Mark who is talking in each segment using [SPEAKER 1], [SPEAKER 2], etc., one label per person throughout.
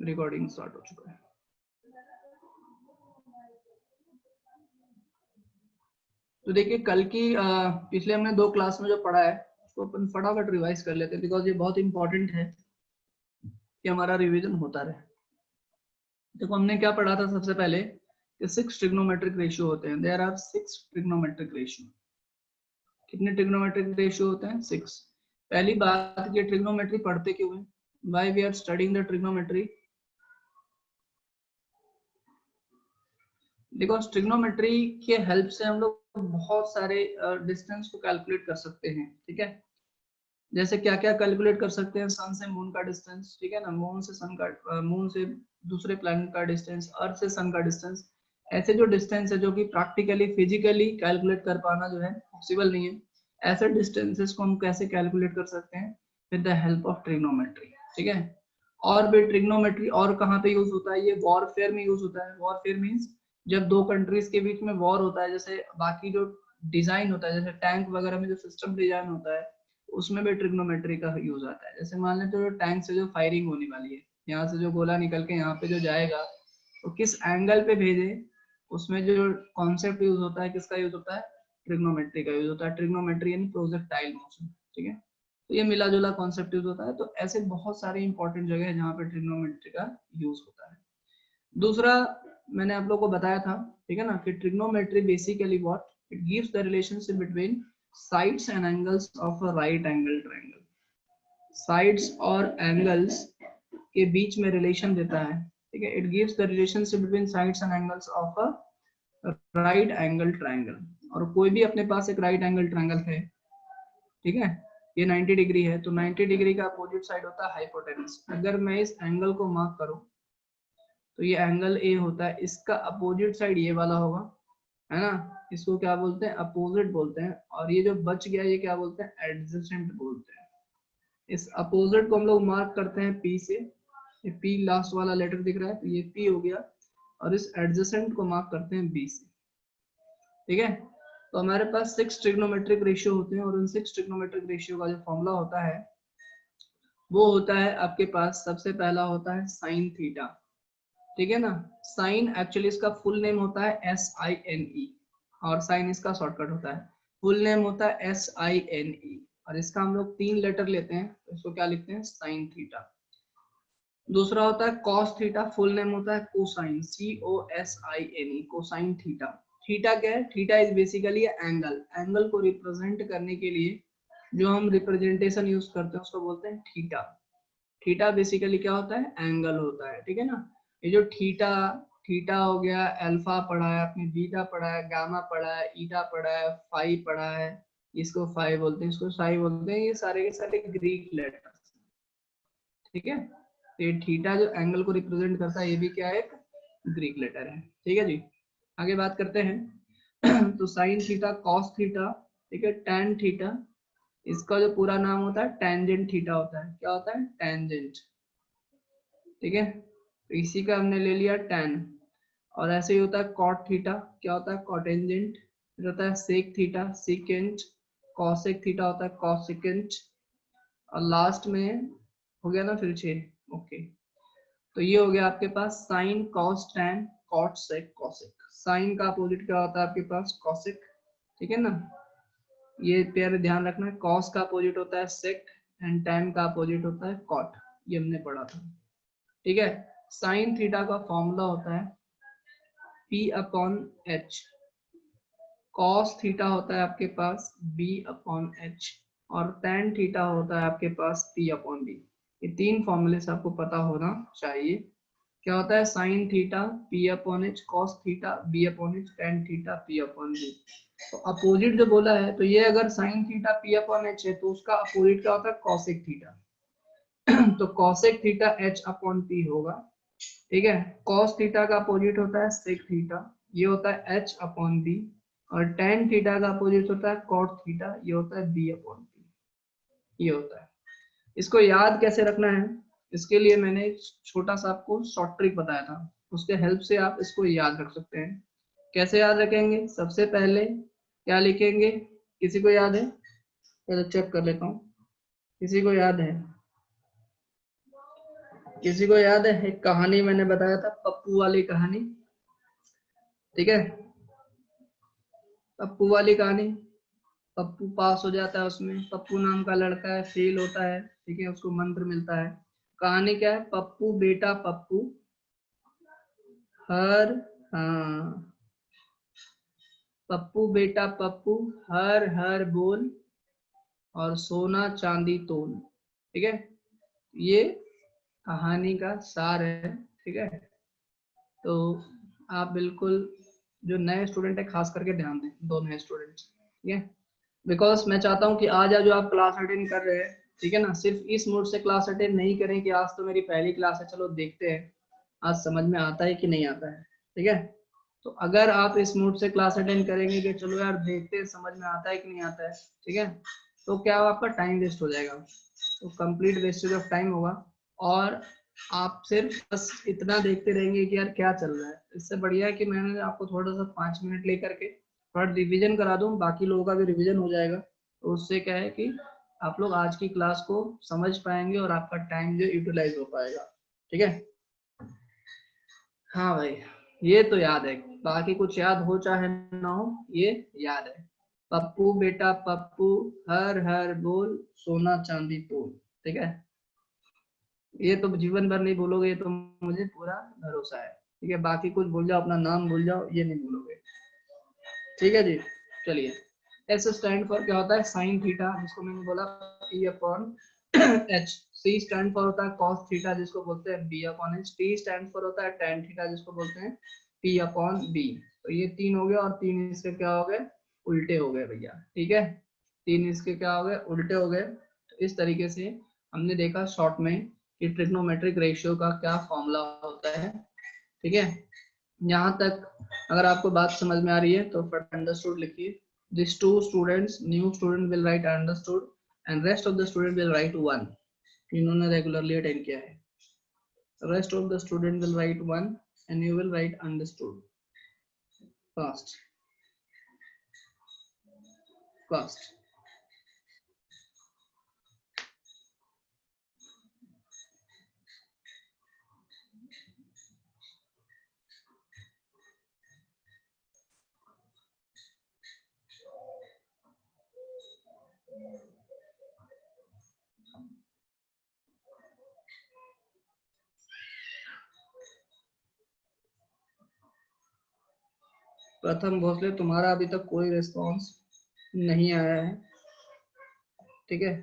[SPEAKER 1] Recording start हो चुका है। तो देखिए कल की पिछले हमने 2 क्लास में जो पढ़ा है उसको अपन फटाफट रिवाइज कर लेते हैं, बिकॉज ये बहुत इंपॉर्टेंट है कि हमारा रिवीजन होता रहे। देखो हमने क्या पढ़ा था सबसे पहले कि 6 ट्रिग्नोमेट्रिक रेशियो होते हैं। There are 6 trigonometric ratio. कितने ट्रिग्नोमेट्रिक रेशियो होते हैं? 6। पहली बात, ये ट्रिग्नोमेट्री पढ़ते क्यों है? Why we are studying the trigonometry? देखो ट्रिग्नोमेट्री के हेल्प से हम लोग बहुत सारे डिस्टेंस को कैलकुलेट कर सकते हैं। ठीक है, जैसे क्या क्या कैलकुलेट कर सकते हैं? सन से मून का डिस्टेंस, ठीक है ना, मून से सन का, मून से दूसरे प्लैनेट का डिस्टेंस, अर्थ से सन का डिस्टेंस। ऐसे जो डिस्टेंस है जो कि प्रैक्टिकली फिजिकली कैलकुलेट कर पाना जो है पॉसिबल नहीं है, ऐसे डिस्टेंसेस को हम कैसे कैलकुलेट कर सकते हैं? With the help of trigonometry. ठीक है, और भी ट्रिग्नोमेट्री और कहाँ पे यूज होता है? ये वॉरफेयर में यूज होता है। वॉरफेयर मीन्स जब दो कंट्रीज के बीच में वॉर होता है, जैसे बाकी जो डिजाइन होता है, जैसे टैंक वगैरह में जो सिस्टम डिजाइन होता है उसमें भी ट्रिग्नोमेट्री का यूज आता है। जैसे मान लेते हो जो टैंक से जो फायरिंग होने वाली है, यहाँ से जो गोला निकल के यहाँ पे जो जाएगा तो किस एंगल पे भेजे, उसमें जो कॉन्सेप्ट यूज होता है किसका यूज होता है? ट्रिग्नोमेट्री का यूज होता है। ट्रिग्नोमेट्री यानी प्रोजेक्टाइल मोशन। ठीक है, तो ये मिला जुला कॉन्सेप्ट यूज होता है। तो ऐसे बहुत सारे इंपॉर्टेंट जगह है जहाँ पे ट्रिग्नोमेट्री का यूज होता है। दूसरा मैंने आप लोगों को बताया था, ठीक है ना, कि trigonometry basically what it gives the relationship between sides and angles of a right angle triangle. Sides और एंगल्स के बीच में रिलेशन देता है। ठीक है, it gives the relationship between sides and angles of a right angle triangle. और कोई भी अपने पास एक राइट एंगल ट्रायंगल है, ठीक है, ये 90 डिग्री है, तो 90 डिग्री का अपोजिट साइड होता है हाइपोटेनस। अगर मैं इस एंगल को मार्क करूं तो ये एंगल ए होता है, इसका अपोजिट साइड ये वाला होगा, है ना, इसको क्या बोलते हैं? अपोजिट बोलते हैं। और ये जो बच गया ये क्या बोलते हैं? एडजेसेंट बोलते हैं। इस अपोजिट को हम लोग मार्क करते हैं पी से, ये पी लास्ट वाला लेटर दिख रहा है तो ये पी हो गया, और इस एडजेसेंट को मार्क करते हैं बी से। ठीक है, तो हमारे पास 6 ट्रिग्नोमेट्रिक रेशियो होते हैं, और उन 6 ट्रिग्नोमेट्रिक रेशियो का जो फॉर्मूला होता है वो होता है आपके पास, सबसे पहला होता है साइन थीटा। ठीक है ना, साइन एक्चुअली इसका फुल नेम होता है SINE, और साइन इसका शॉर्टकट होता है। फुल नेम होता है SINE, और इसका हम लोग 3 लेटर लेते हैं तो इसको क्या लिखते हैं? Sine theta. दूसरा होता है कॉस थीटा, फुल नेम होता है cosine, COSINE, cosine theta. Theta क्या है? Theta is basically angle. Angle को रिप्रेजेंट करने के लिए जो हम रिप्रेजेंटेशन यूज करते हैं उसको बोलते हैं थीटा। थीटा बेसिकली क्या होता है? एंगल होता है। ठीक है ना, ये जो थीटा, थीटा हो गया, अल्फा पढ़ा है आपने, बीटा पढ़ा है, गामा पढ़ा है, ईटा पढ़ा है, फाई पढ़ा है, इसको फाई बोलते हैं, इसको साई बोलते हैं, ये सारे के सारे ग्रीक लेटर्स। ठीक है, तो ये थीटा जो एंगल को रिप्रेजेंट करता है ये भी क्या है? एक ग्रीक लेटर है। ठीक है जी, आगे बात करते हैं तो साइन थीटा, कॉस थीटा, ठीक है, टैन थीटा, इसका जो पूरा नाम होता है टेंजेंट थीटा होता है। क्या होता है? टेंजेंट। ठीक है, तो इसी का हमने ले लिया tan। और ऐसे ही होता है कॉट थीटा, क्या होता है? कॉटेंजेंट। फिर होता है sec theta, secant. Cosec theta होता है कॉसिकेंट। और लास्ट में हो गया ना फिर 6। ओके, तो ये हो गया आपके पास sign, cos, tan, cot, sec, cosec. Sign का अपोजिट क्या होता है आपके पास? कॉसेक। ठीक है ना, ये प्यारे ध्यान रखना है। कॉस का अपोजिट होता है सेक, एंड टैन का अपोजिट होता है कॉट, ये हमने पढ़ा था। ठीक है, साइन थीटा का फॉर्मूला होता है P/H। कॉस थीटा होता है आपके पास B/H, और टैन थीटा होता है आपके पास P/B। ये 3 फॉर्मूले से आपको पता होना चाहिए। क्या होता है? Sine theta P/H, cos theta B/H, tan theta P/B। तो अपोजिट जो बोला है, तो ये अगर साइन थीटा P/H है तो उसका अपोजिट क्या होता है? Cosec theta. तो कॉसेक थीटा H/P होगा। ठीक है, cos थीटा का अपोजिट होता है sec थीटा, ये होता है H/B। और tan थीटा का अपोजिट होता है cot थीटा, ये होता है B/P। ये होता है। इसको याद कैसे रखना है, इसके लिए मैंने छोटा सा आपको शॉर्ट ट्रिक बताया था, उसके हेल्प से आप इसको याद रख सकते हैं। कैसे याद रखेंगे? सबसे पहले क्या लिखेंगे? किसी को याद है? चलो चेक कर लेता हूँ, किसी को याद है? किसी को याद है एक कहानी मैंने बताया था, पप्पू वाली कहानी? ठीक है, पप्पू वाली कहानी। पप्पू पास हो जाता है, उसमें पप्पू नाम का लड़का है, फेल होता है, ठीक है, उसको मंत्र मिलता है। कहानी क्या है? पप्पू बेटा पप्पू हर, हाँ, पप्पू बेटा पप्पू हर हर बोल और सोना चांदी तोल। ठीक है, ये कहानी का सार है। ठीक है, तो आप बिल्कुल जो नए स्टूडेंट है खास करके ध्यान दें, दो नए स्टूडेंट्स, ठीक है, बिकॉज मैं चाहता हूँ कि आज जो आप क्लास अटेंड कर रहे हैं, ठीक है ना, सिर्फ इस मोड से क्लास अटेंड नहीं करें कि आज तो मेरी पहली क्लास है, चलो देखते हैं आज समझ में आता है कि नहीं आता है। ठीक है, तो अगर आप इस मोड से क्लास अटेंड करेंगे कि चलो यार देखते हैं समझ में आता है कि नहीं आता है, ठीक है, तो क्या आपका टाइम वेस्ट हो जाएगा, तो कंप्लीट वेस्टेज ऑफ टाइम होगा। और आप सिर्फ बस इतना देखते रहेंगे कि यार क्या चल रहा है। इससे बढ़िया है कि मैंने आपको थोड़ा सा 5 मिनट लेकर के थोड़ा रिवीजन करा दूं, बाकी लोगों का भी रिवीजन हो जाएगा, तो उससे क्या है कि आप लोग आज की क्लास को समझ पाएंगे और आपका टाइम जो यूटिलाइज हो पाएगा। ठीक है, हाँ भाई, ये तो याद है, बाकी कुछ याद हो चाहे ना हो, ये याद है। पप्पू बेटा पप्पू हर हर बोल सोना चांदी तोल। ठीक है, ये तो जीवन भर नहीं भूलोगे, ये तो मुझे पूरा भरोसा है। ठीक है, बाकी कुछ भूल जाओ, अपना नाम भूल जाओ, ये नहीं भूलोगे। ठीक है जी, चलिए। एस स्टैंड फॉर क्या होता है? साइन थीटा, जिसको मैंने बोला P upon H. C stand for होता है कॉस थीटा, जिसको बोलते हैं B upon H. T stand for होता है टेन थीटा, जिसको बोलते हैं पी अपॉन बी। तो ये तीन हो गए, और तीन इसके क्या हो गए? उल्टे हो गए भैया। ठीक है, तीन इसके क्या हो गए? उल्टे हो गए। तो इस तरीके से हमने देखा शॉर्ट में कि ट्रिग्नोमेट्रिक रेशियो का क्या फॉर्मूला होता है। ठीक है, यहाँ तक अगर आपको बात समझ में आ रही है तो फट अंडरस्टूड लिखिए। This two students, new student will write understood and rest of the student will write 1। इन्होंने रेगुलरली अटेंड किया है। Rest of the student will write 1 and you will write understood fast fast. Pratham Bhosale, तुम्हारा अभी तक कोई response नहीं आया है। ठीक है,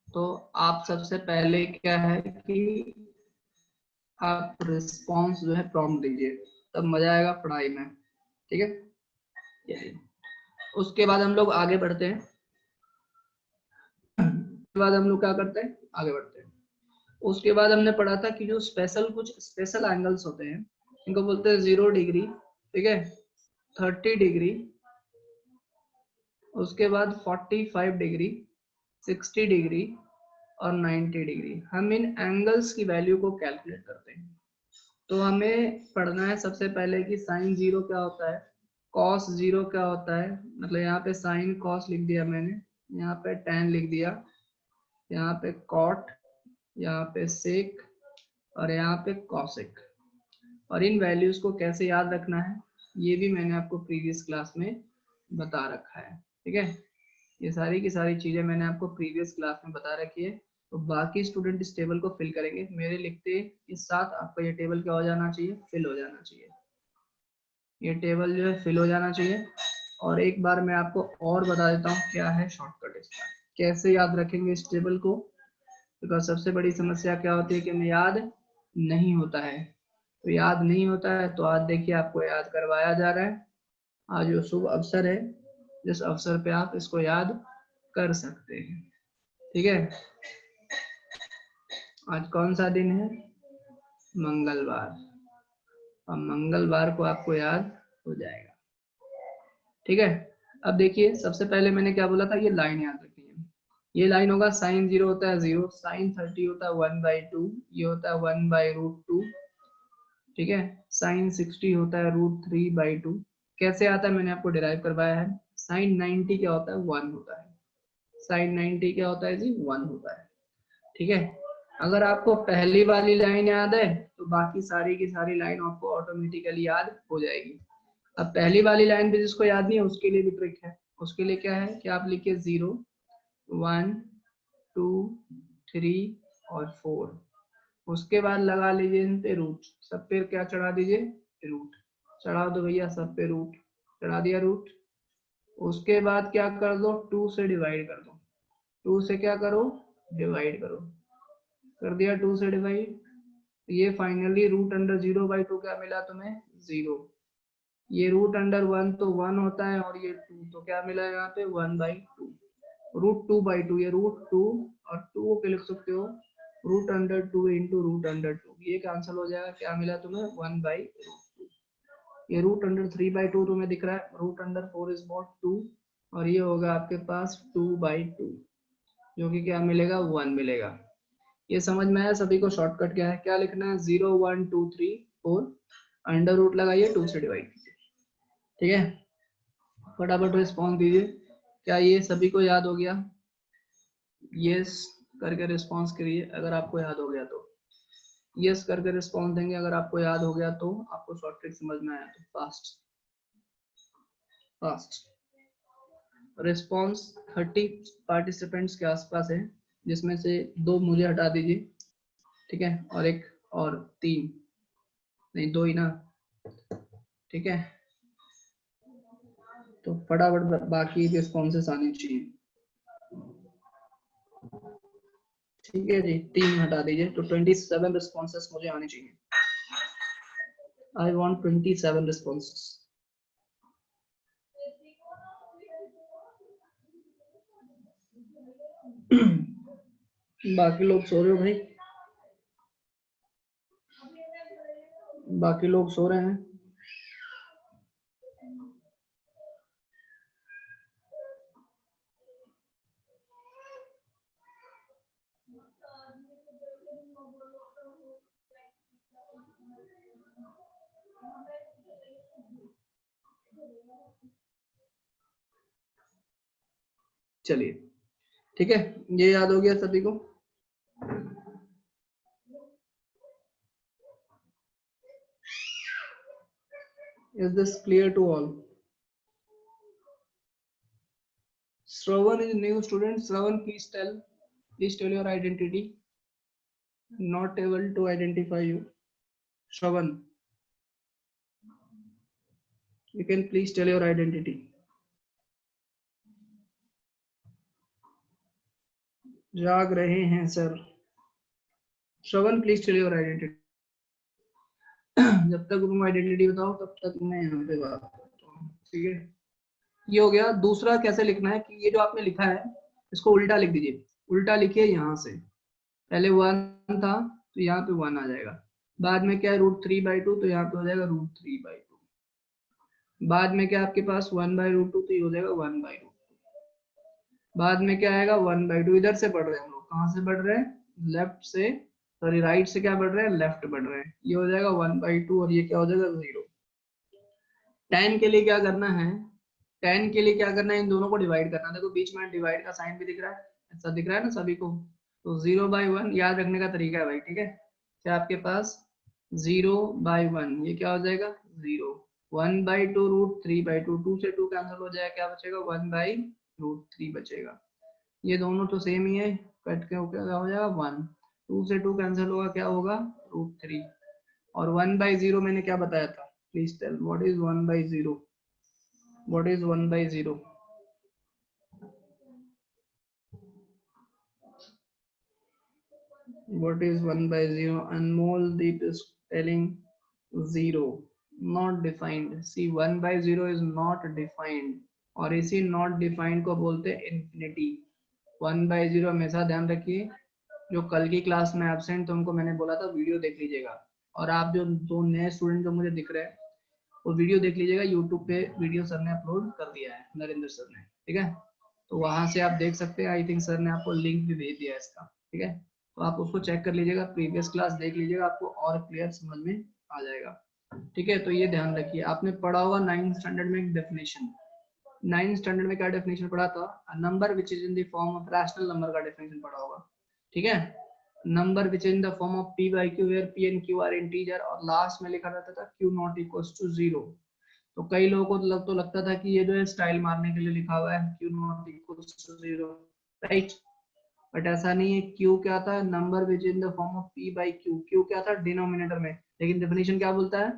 [SPEAKER 1] तो आप सबसे पहले क्या है कि आप रिस्पॉन्स जो है प्रॉम्प्ट दीजिए, तब मजा आएगा पढ़ाई में। ठीक है, उसके बाद हम लोग आगे बढ़ते हैं। उसके बाद हम लोग क्या करते हैं? आगे बढ़ते हैं। उसके बाद हमने पढ़ा था कि जो कुछ स्पेशल एंगल्स होते हैं, इनको बोलते हैं 0 डिग्री, ठीक है, 30 डिग्री, उसके बाद 45 डिग्री, 60 डिग्री और 90 डिग्री। हम इन एंगल्स की वैल्यू को कैलकुलेट करते हैं। तो हमें पढ़ना है सबसे पहले कि साइन 0 क्या होता है, कॉस 0 क्या होता है। मतलब यहाँ पे साइन कॉस लिख दिया मैंने, यहाँ पे tan लिख दिया, यहाँ पे कॉट, यहाँ पे सेक और यहाँ पे कॉसेक। और इन वैल्यूज को कैसे याद रखना है ये भी मैंने आपको प्रीवियस क्लास में बता रखा है। ठीक है, ये सारी की सारी चीजें मैंने आपको प्रीवियस क्लास में बता रखी है। तो बाकी स्टूडेंट इस टेबल को फिल करेंगे, मेरे लिखते के साथ आपका ये टेबल क्या हो जाना चाहिए? फिल हो जाना चाहिए। ये टेबल जो है फिल हो जाना चाहिए। और एक बार मैं आपको और बता देता हूँ क्या है शॉर्टकट इसका, कैसे याद रखेंगे इस टेबल को। बिकॉज सबसे बड़ी समस्या क्या होती है कि हमें याद नहीं होता है। तो याद नहीं होता है तो आज देखिए आपको याद करवाया जा रहा है। आज जो शुभ अवसर है, जिस अवसर पे आप इसको याद कर सकते हैं। ठीक है, आज कौन सा दिन है? मंगलवार। और मंगलवार को आपको याद हो जाएगा। ठीक है, अब देखिए सबसे पहले मैंने क्या बोला था, ये लाइन याद रखनी है। ये लाइन होगा साइन 0 होता है 0, साइन 30 होता है 1/2, ये होता है 1/√2। ठीक है, साइन 60 होता है √3/2। कैसे आता है मैंने आपको डिराइव करवाया है। साइन 90 क्या होता है? 1 होता है। साइन 90 क्या होता है जी? 1 होता है। ठीक है, अगर आपको पहली वाली लाइन याद है तो बाकी सारी की सारी लाइन आपको ऑटोमेटिकली याद हो जाएगी। अब पहली वाली लाइन भी जिसको याद नहीं है उसके लिए भी ट्रिक है। उसके लिए क्या है कि आप लिखिए 0 1 2 3 और 4, उसके बाद लगा लीजिए इन पे रूट, सब पे क्या चढ़ा दीजिए, रूट चढ़ा दो भैया, सब पे रूट चढ़ा दिया रूट। उसके बाद क्या कर दो, 2 से डिवाइड कर दो, 2 से क्या करो, डिवाइड करो, कर दिया 2 से डिवाइड। ये फाइनली रूट अंडर 0/2 क्या मिला तुम्हें, 0। ये रूट अंडर 1 तो 1 होता है और ये 2 तो क्या मिला यहाँ पे 1/2, रूट 2/2, ये रूट 2 और 2 को लिख सकते हो root under 2 into root under 2, ये कैंसिल हो जाएगा, क्या मिला तुम्हें 1/2। ये रूट अंडर 3/2 तुम्हें दिख रहा है, रूट अंडर 4 इज नॉट 2, और ये होगा आपके पास 2/2 जो कि क्या मिलेगा 1 मिलेगा। ये समझ में आया सभी को, शॉर्टकट क्या है, क्या लिखना है 0 1 2 3 4, अंडर रूट लगाइए 2 से डिवाइड कीजिए, ठीक है। फटाफट रिस्पॉन्स दीजिए, क्या ये सभी को याद हो गया, यस करके रिस्पॉन्स करिए अगर आपको याद हो गया तो, यस करके रिस्पॉन्स देंगे अगर आपको याद हो गया तो, आपको शॉर्टकट समझ में आया तो फास्ट फास्ट। रिस्पॉन्स 30 पार्टिसिपेंट्स के आसपास है, जिसमें से 2 मुझे हटा दीजिए, ठीक है, और एक और 3 नहीं 2 ही ना, ठीक है। तो फटाफट बाकी रिस्पॉन्सेस आने चाहिए, ठीक है जी, 3 हटा दीजिए, तो 27 रिस्पॉन्सेस मुझे आने चाहिए। I want 27 responses. बाकी लोग सो रहे हो भाई, बाकी लोग सो रहे हैं। चलिए ठीक है, ये याद हो गया सभी को। Is this clear to all? Shravan is new student. Shravan, please tell your identity. Not able to identify you. Shravan, you can please tell your identity. जाग रहे हैं sir. Shravan please tell your identity. जब तक तुम identity बताओ तब तक मैं यहाँ पे बात करता हूँ, ठीक है। ये हो गया। दूसरा कैसे लिखना है कि ये जो आपने लिखा है इसको उल्टा लिख दीजिए, उल्टा लिखिए, यहाँ से पहले 1 था तो यहाँ पे 1 आ जाएगा, बाद में क्या है √3/2 तो यहाँ पे हो जाएगा √3/2, बाद में क्या आपके पास 1/√2 तो ये हो जाएगा 1/√2, बाद में क्या आएगा 1/2। इधर से बढ़ रहे हैं हम लोग, कहाँ से बढ़ रहे हैं, लेफ्ट से, सॉरी राइट से क्या बढ़ रहे हैं, लेफ्ट बढ़ रहे हैं, ये हो जाएगा 1/2 और ये क्या हो जाएगा 0। 10 के लिए क्या करना है, 10 के लिए क्या करना है, इन दोनों को डिवाइड करना है। देखो बीच में डिवाइड का साइन भी दिख रहा है, ऐसा दिख रहा है ना सभी को, तो 0/1 याद रखने का तरीका है भाई, ठीक है। क्या आपके पास 0/1 ये क्या हो जाएगा 0, 1/2 √3/2, 2 से 2 कैंसिल हो जाएगा, क्या बचेगा 1/√3 बचेगा। ये दोनों तो सेम ही है, कट के क्या हो जाएगा 1, 2 से 2 कैंसिल होगा, क्या होगा √3, और 1/0 मैंने क्या बताया था, please tell what is 1/0, what is 1/0, what is 1/0, Anmoldeep is telling 0 not defined, see 1/0 is not defined, और इसी नॉट डिफाइंड को बोलते हैं इंफिनिटी। 1/0 हमेशा ध्यान रखिए, जो कल की क्लास में एब्सेंट थे उनको मैंने बोला था वीडियो देख लीजिएगा, और आप जो 2 नए स्टूडेंट जो मुझे दिख रहे हैं वो वीडियो देख लीजिएगा, यूट्यूब पे वीडियो सर ने अपलोड कर दिया है, नरेंद्र सर ने, ठीक है। तो वहां से आप देख सकते हैं, आई थिंक सर ने आपको लिंक भी भेज दिया है इसका, ठीक है। तो आप उसको चेक कर लीजिएगा, प्रीवियस क्लास देख लीजिएगा, आपको और क्लियर समझ में आ जाएगा, ठीक है। तो ये ध्यान रखिए, आपने पढ़ा होगा 9th स्टैंडर्ड में एक डेफिनेशन, 9th स्टैंडर्ड में क्या डेफिनेशन पढ़ा था, number which is in the form of rational number का डेफिनेशन पढ़ा होगा, ठीक है। Number which in the form of p by Q where p and q are integer, और लास्ट में लिखा रहता था q नॉट इक्वल्स टू 0। तो कई लोगों को तो लगता था कि ये जो है स्टाइल मारने के लिए लिखा हुआ है q not equals to 0, right. But ऐसा नहीं है, q क्या था, number which in the form of p by q, q क्या था डिनोमिनेटर में, लेकिन डेफिनेशन क्या बोलता है,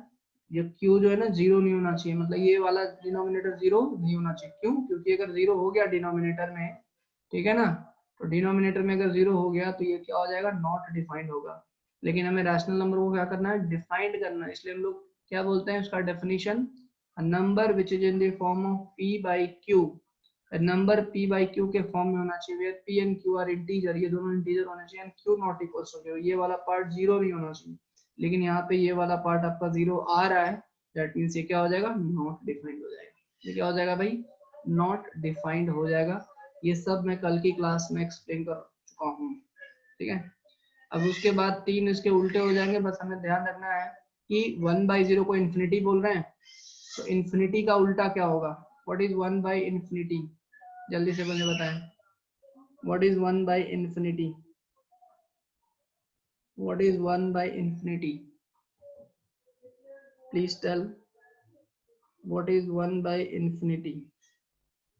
[SPEAKER 1] ये q जो है ना जीरो नहीं होना चाहिए, मतलब ये वाला डिनोमिनेटर जीरो नहीं होना चाहिए। क्यों? क्योंकि अगर जीरो हो गया डिनोमिनेटर में, ठीक है ना, तो डिनोमिनेटर में अगर जीरो हो गया तो ये क्या हो जाएगा, नॉट डिफाइंड होगा। लेकिन हमें रैशनल नंबर को क्या करना है, डिफाइंड करना है, इसलिए हम लोग क्या बोलते हैं उसका definition, number which is in the form of p by q, number p by q के फॉर्म में होना चाहिए, p and q are integer, ये दोनों इंटीजर होने चाहिए, and q not equals to 0, ये वाला पार्ट जीरो नहीं होना चाहिए। लेकिन यहाँ पे ये वाला पार्ट आपका जीरो आ रहा है, दैट मीन्स ये क्या हो जाएगा, नॉट डिफाइंड हो जाएगा। ये क्या हो जाएगा भाई, नॉट डिफाइंड हो जाएगा। ये सब मैं कल की क्लास में एक्सप्लेन कर चुका हूँ, ठीक है। अब उसके बाद तीन इसके उल्टे हो जाएंगे, बस हमें ध्यान रखना है कि 1/0 को इन्फिनिटी बोल रहे हैं, तो इन्फिनिटी का उल्टा क्या होगा, व्हाट इज 1/इन्फिनिटी, जल्दी से मुझे बताएं, what is one by infinity, what is one by infinity, please tell, what is one by infinity,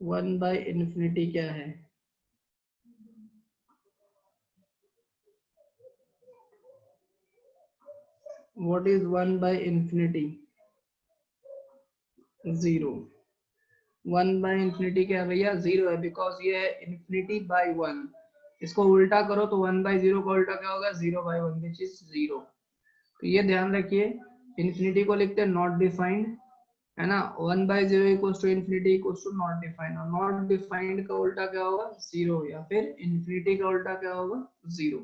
[SPEAKER 1] one by infinity क्या है, व्हाट इज 1/इन्फिनिटी, 0। 1/इन्फिनिटी क्या है भैया, 0 है, बिकॉज ये है इन्फिनिटी बाई 1। इसको उल्टा करो तो 1/0 का उल्टा क्या होगा, 0/1, विच इज 0। तो ये ध्यान रखिए, इन्फिनिटी को लिखते हैं नॉट डिफाइंड, है ना, 1/0 equals to infinity equals to not defined, और नॉट डिफाइंड का उल्टा क्या होगा, 0, या फिर इन्फिनिटी का उल्टा क्या होगा, 0।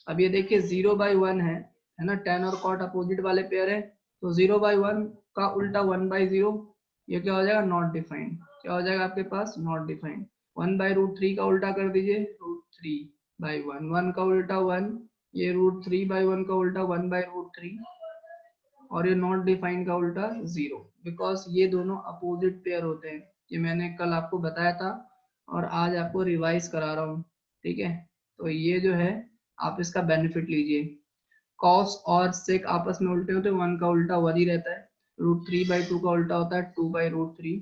[SPEAKER 1] अब ये देखिए 0/1 है ना, tan और cot अपोजिट वाले पेयर है, तो 0/1 का उल्टा 1/0, ये क्या हो जाएगा, नॉट डिफाइंड, क्या हो जाएगा आपके पास, नॉट डिफाइंड। 1/√3 का उल्टा कर दीजिए, √3/1, 1 का उल्टा 1, ये √3/1 का उल्टा 1/√3, और ये नॉट डिफाइंड का उल्टा 0, बिकॉज ये दोनों अपोजिट पेयर होते हैं। ये मैंने कल आपको बताया था और आज आपको रिवाइज करा रहा हूँ, ठीक है। तो ये जो है आप इसका बेनिफिट लीजिए, कॉस और सेक आपस में उल्टे होते हैं, 1 का उल्टा 1 ही रहता है, √3/2 का उल्टा होता है 2/√3,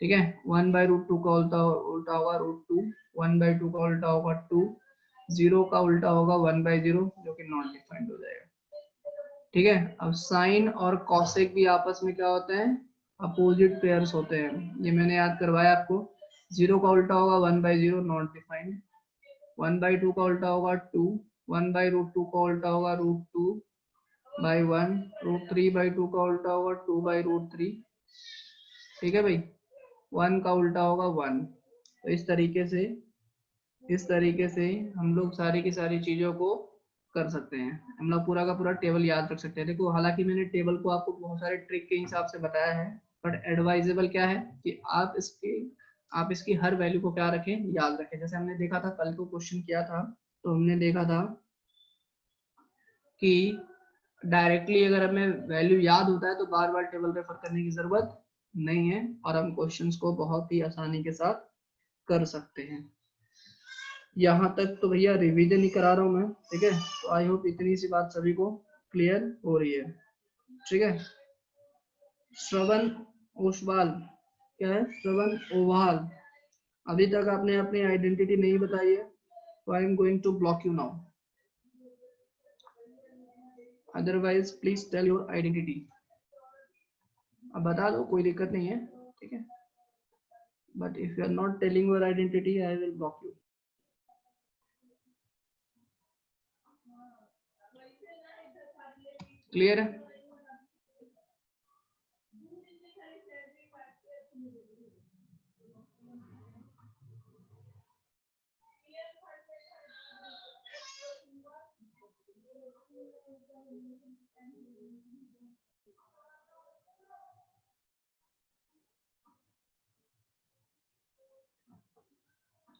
[SPEAKER 1] ठीक है। 1/√2 का उल्टा उल्टा होगा √2, 1/2 का उल्टा होगा 2, 0 का उल्टा होगा 1/0, जो कि नॉट डिफाइंड हो जाएगा, ठीक है। अब साइन और कॉसेक भी आपस में क्या होते हैं, अपोजिट पेयर्स होते हैं, ये मैंने याद करवाया आपको। 0 का उल्टा होगा 1/0, नॉट डिफाइंड, 1/2 का उल्टा होगा 2, 1/√2 का उल्टा होगा √2/1, √3/2 का उल्टा होगा 2/√3, ठीक है भाई, 1 का उल्टा होगा 1। तो इस तरीके से हम लोग सारी की सारी चीजों को कर सकते हैं, हम लोग पूरा का पूरा टेबल याद रख सकते हैं। देखो हालांकि मैंने टेबल को आपको बहुत सारे ट्रिक के हिसाब से बताया है, बट एडवाइजेबल क्या है कि आप इसकी हर वैल्यू को क्या रखें, याद रखें। जैसे हमने देखा था कल को क्वेश्चन किया था, तो हमने देखा था कि डायरेक्टली अगर हमें वैल्यू याद होता है तो बार बार टेबल रेफर करने की जरूरत नहीं है, और हम क्वेश्चंस को बहुत ही आसानी के साथ कर सकते हैं। यहाँ तक तो भैया रिवीजन ही करा रहा हूँ मैं, ठीक है। तो आई होप इतनी सी बात सभी को क्लियर हो रही है, ठीक है। श्रवण ओसवाल, क्या है, श्रवण ओवाल, अभी तक आपने अपनी आइडेंटिटी नहीं बताई है, तो I am going to block you now, otherwise please tell your identity. अब बता दो, कोई दिक्कत नहीं है, ठीक है, but if you are not telling your identity I will block you. Clear है?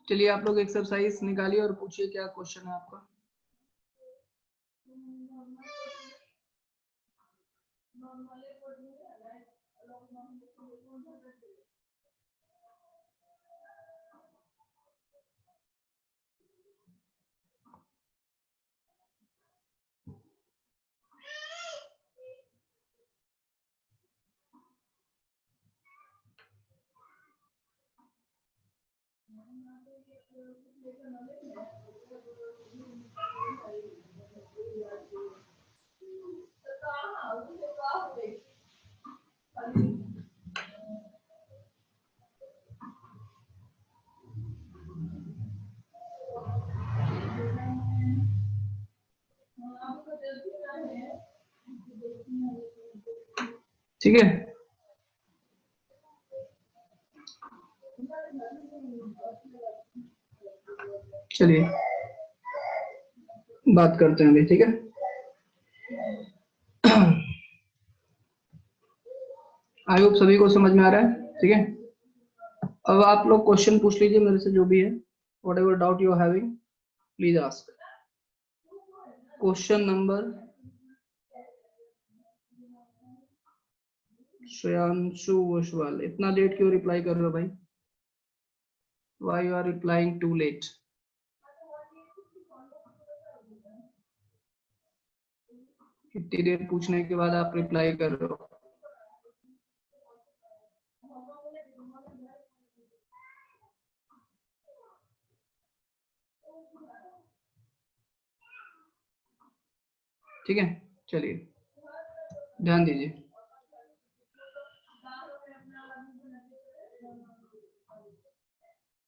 [SPEAKER 1] चलिए आप लोग एक्सरसाइज निकालिए और पूछिए क्या क्वेश्चन है आपका। ठीक है, चलिए बात करते हैं अभी। ठीक है, आई होप सभी को समझ में आ रहा है। ठीक है, अब आप लोग क्वेश्चन पूछ लीजिए मेरे से, जो भी है, whatever doubt you are having please ask. Question number, Shreyanshu Vashwal, इतना लेट क्यों रिप्लाई कर रहे हो भाई? Why you are replying too late? इतनी देर पूछने के बाद आप रिप्लाई कर रहे हो। ठीक है, चलिए ध्यान दीजिए।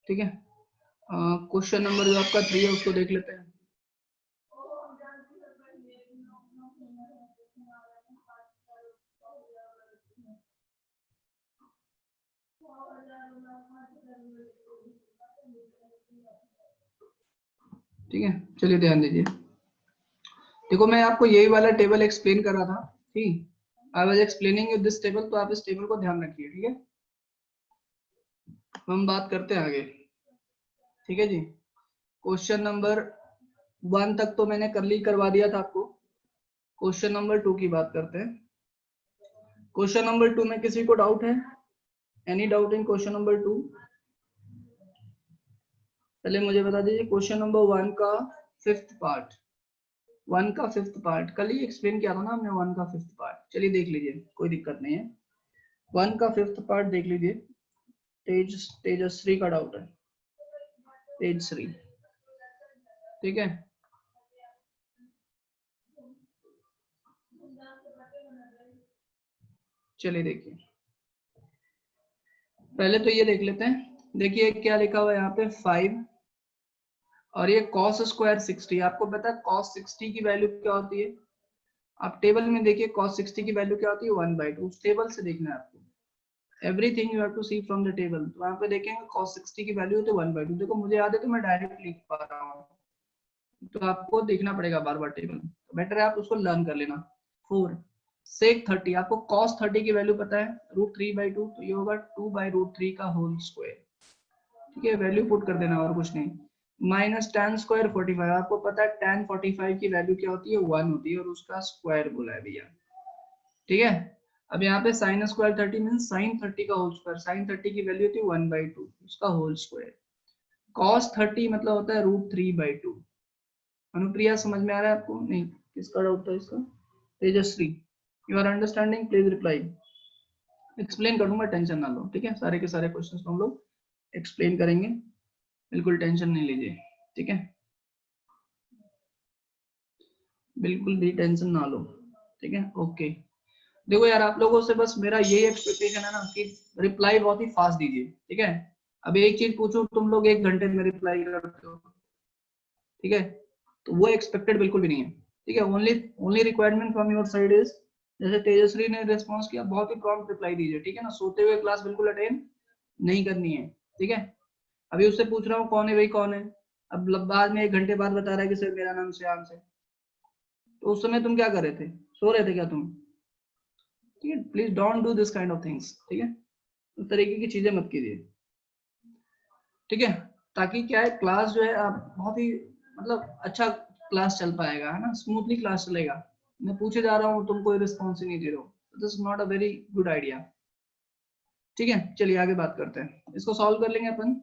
[SPEAKER 1] ठीक है, क्वेश्चन नंबर जो आपका 3 है उसको देख लेते हैं। ठीक है, चलिए ध्यान दीजिए। देखो मैं आपको यही वाला टेबल एक्सप्लेन कर रहा था। ठीक, I was explaining you this table, तो आप इस टेबल को ध्यान रखिए। ठीक है, हम बात करते हैं आगे। ठीक है जी, क्वेश्चन नंबर 1 तक तो मैंने करली करवा दिया था आपको। क्वेश्चन नंबर 2 की बात करते हैं। क्वेश्चन नंबर 2 में किसी को डाउट है? Any doubt in question number 2? पहले मुझे बता दीजिए क्वेश्चन नंबर 1 का 5th पार्ट। 1 का 5th पार्ट कल ही एक्सप्लेन किया था ना हमने, 1 का 5th पार्ट। चलिए देख लीजिए, कोई दिक्कत नहीं है। 1 का 5th पार्ट देख लीजिए। तेजश्री का डाउट है, तेजश्री। ठीक है, चलिए देखिए, पहले तो ये देख लेते हैं। देखिए क्या लिखा हुआ है यहाँ पे, 5 और ये cos स्क्वायर 60। आपको पता है cos 60 की वैल्यू क्या होती है? आप टेबल में देखिए cos 60 की वैल्यू क्या होती है, 1/2। उस टेबल से देखना है आपको, everything you have to see from the table. तो वहां पे देखेंगे cos 60 की वैल्यू होती है 1/2। देखो मुझे याद है तो मैं डायरेक्ट लिख पा रहा हूँ, तो आपको देखना पड़ेगा बार बार टेबल, तो बेटर है आप उसको लर्न कर लेना। 4 sec 30, आपको cos 30 की वैल्यू पता है √3/2, तो ये होगा 2/√3 का होल स्क्वायर। ठीक है, वैल्यू पुट कर देना और कुछ नहीं। माइनस tan स्क्वायर 45, आपको पता है tan 45 की वैल्यू क्या होती है, 1 होती है, और उसका स्क्वायर बोला है भैया। ठीक है, अब यहाँ पे sin स्क्वायर 30 मीन sin 30 का होल स्क्वायर। sin 30 की वैल्यू होती है 1/2, उसका होल स्क्वायर। cos 30 मतलब होता है √3/2। अनुप्रिया समझ में आ रहा है आपको? नहीं, किसका डाउट था इसका? Tejashri, you are understanding? Please reply. Explain करूंगा, टेंशन ना लो। ठीक है, सारे के सारे क्वेश्चंस हम लोग एक्सप्लेन करेंगे, बिल्कुल टेंशन नहीं लीजिए। ठीक है, बिल्कुल भी टेंशन ना लो। ठीक है, ओके। देखो यार, आप लोगों से बस मेरा यही एक्सपेक्टेशन है ना कि रिप्लाई बहुत ही फास्ट दीजिए। ठीक है, अब एक चीज पूछूं, तुम लोग 1 घंटे में रिप्लाई करते हो। ठीक है, तो वो एक्सपेक्टेड बिल्कुल भी नहीं है। ठीक है, only only requirement from your side is, जैसे तेजश्री ने रिस्पॉन्स किया, बहुत ही प्रॉम्प्ट रिप्लाई दीजिए। ठीक है ना, सोते हुए क्लास बिल्कुल अटेंड नहीं करनी है। ठीक है, अभी उससे पूछ रहा हूँ कौन है भाई, कौन है? अब बाद में 1 घंटे बाद बता रहा है कि सर मेरा नाम श्याम है। तो उस समय तुम क्या कर रहे थे, सो रहे थे क्या तुम? ठीक है, please don't do this kind of things. ठीक है, उस तरीके की चीजें मत कीजिए। ठीक है, ताकि क्या है, क्लास जो है आप बहुत ही मतलब अच्छा क्लास चल पाएगा, है ना, स्मूथली क्लास चलेगा। मैं पूछे जा रहा हूँ, तुम कोई रिस्पॉन्स ही नहीं दे रहे हो, this is not a very good idea. ठीक है, चलिए आगे बात करते हैं, इसको सॉल्व कर लेंगे अपन।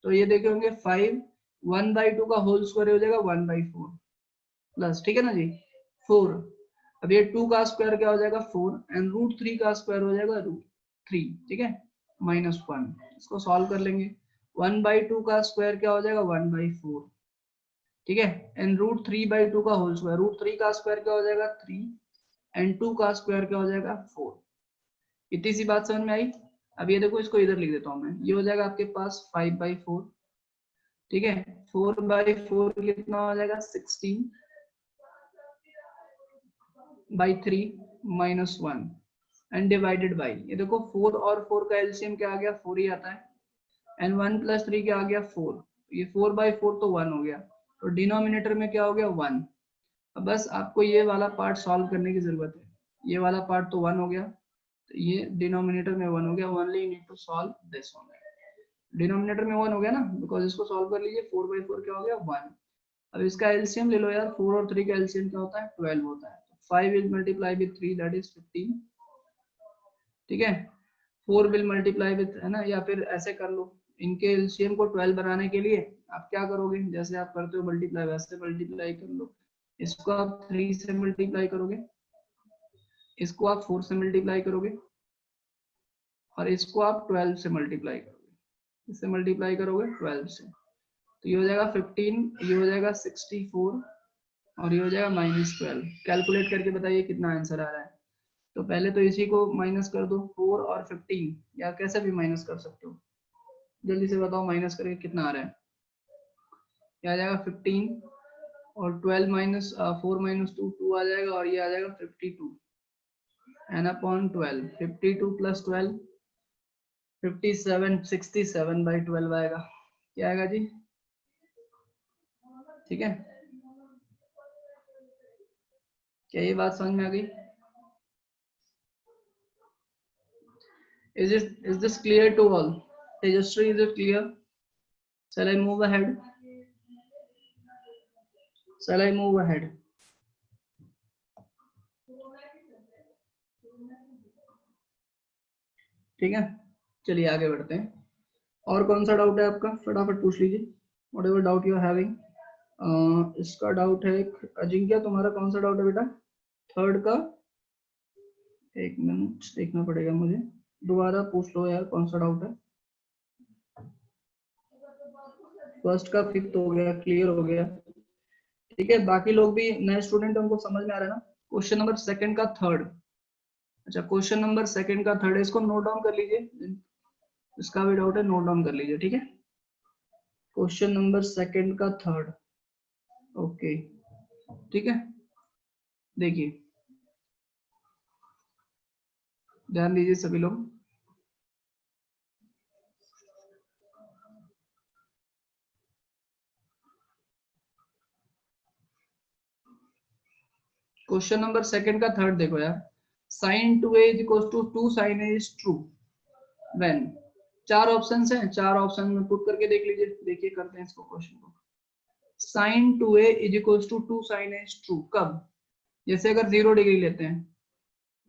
[SPEAKER 1] तो ये देखे होंगे 5, 1/2 का होल स्क्वायर हो जाएगा 1/4 प्लस, ठीक है ना जी, 4। अब ये 2 का स्क्वायर क्या हो जाएगा 4, एंड √3 का स्क्वायर हो जाएगा √3। ठीक है, -1, इसको सॉल्व कर लेंगे। 1/2 का स्क्वायर क्या हो जाएगा 1/4, ठीक है। एंड √3/2 का होल स्क्वायर, √3 का स्क्वायर क्या हो जाएगा 3 एंड 2 का स्क्वायर क्या हो जाएगा 4। इतनी सी बात समझ में आई। अब ये देखो इसको इधर लिख देता हूँ मैं, ये हो जाएगा आपके पास 5/4, ठीक है। 4/4 कितना हो जाएगा 16/3 -1 एंड डिवाइडेड बाई, ये देखो 4 और 4 का एलसीएम क्या आ गया 4 ही आता है, एंड 1 + 3 क्या आ गया 4, ये 4/4 तो 1 हो गया, तो डिनोमिनेटर में क्या हो गया 1। अब बस आपको ये वाला पार्ट सॉल्व करने की जरूरत है, ये वाला पार्ट तो 1 हो गया, तो ये डिनोमिनेटर में 1 हो गया, only need to solve this one. Denominator में 1 हो गया ना, बिकॉज इसको सॉल्व कर लीजिए, 4/4 क्या हो गया 1। अब इसका एलसीएम ले लो यार, 4 और 3 का एलसीएम क्या होता है 12 होता है, 5 will multiply with 3 that is 15, ठीक है। 4 विल मल्टीप्लाई विद, है ना, या फिर ऐसे कर लो, इनके एलसीएम को 12 बनाने के लिए आप क्या करोगे, जैसे आप करते हो मल्टीप्लाई वैसे मल्टीप्लाई कर लो। इसको आप 3 से मल्टीप्लाई करोगे, इसको आप 4 से मल्टीप्लाई करोगे, और इसको आप 12 से मल्टीप्लाई करोगे, इससे मल्टीप्लाई करोगे 12 से, तो ये हो जाएगा 15, ये हो जाएगा 64 और ये हो जाएगा -12। कैलकुलेट करके बताइए कितना आंसर आ रहा है। तो पहले तो इसी को माइनस कर दो, 4 और 15, या कैसे भी माइनस कर सकते हो, जल्दी से बताओ माइनस करके कितना आ रहा है। क्या आ जाएगा 15 और 12 4 - 2 2 आ जाएगा, और ये आ जाएगा 52 एन अपॉन 12, 52 + 12 57, 67/12 आएगा। क्या आएगा जी, ठीक है। क्या ये बात समझ में आ गई? Is this clear to all? Tejasri, is it clear? Shall I move ahead? Shall I move ahead? ठीक है, चलिए आगे बढ़ते हैं। और कौन सा डाउट है आपका, फटाफट पूछ लीजिए, whatever doubt you are having। इसका डाउट है अजिंक्य, तुम्हारा कौन सा डाउट है बेटा, थर्ड का? एक मिनट देखना पड़ेगा मुझे, दोबारा पूछ लो यार कौन सा डाउट है। फर्स्ट का फिफ्थ हो गया, क्लियर हो गया, ठीक है। बाकी लोग भी नए स्टूडेंट, उनको समझ में आ रहा है ना। क्वेश्चन नंबर सेकंड का थर्ड, अच्छा क्वेश्चन नंबर सेकंड का थर्ड, इसको नोट डाउन कर लीजिए, इसका भी डाउट है नोट डाउन कर लीजिए, ठीक है। क्वेश्चन नंबर सेकंड का थर्ड, ओके, ठीक है। देखिए ध्यान दीजिए सभी लोग, क्वेश्चन नंबर सेकंड का थर्ड देखो यार, sin 2a = 2 sin a is true when, चार ऑप्शंस हैं, चार ऑप्शन में पुट करके देख लीजिए, देखिए करते हैं इसको क्वेश्चन को। sin 2a = 2 sin a is true कब, जैसे अगर 0 डिग्री लेते हैं,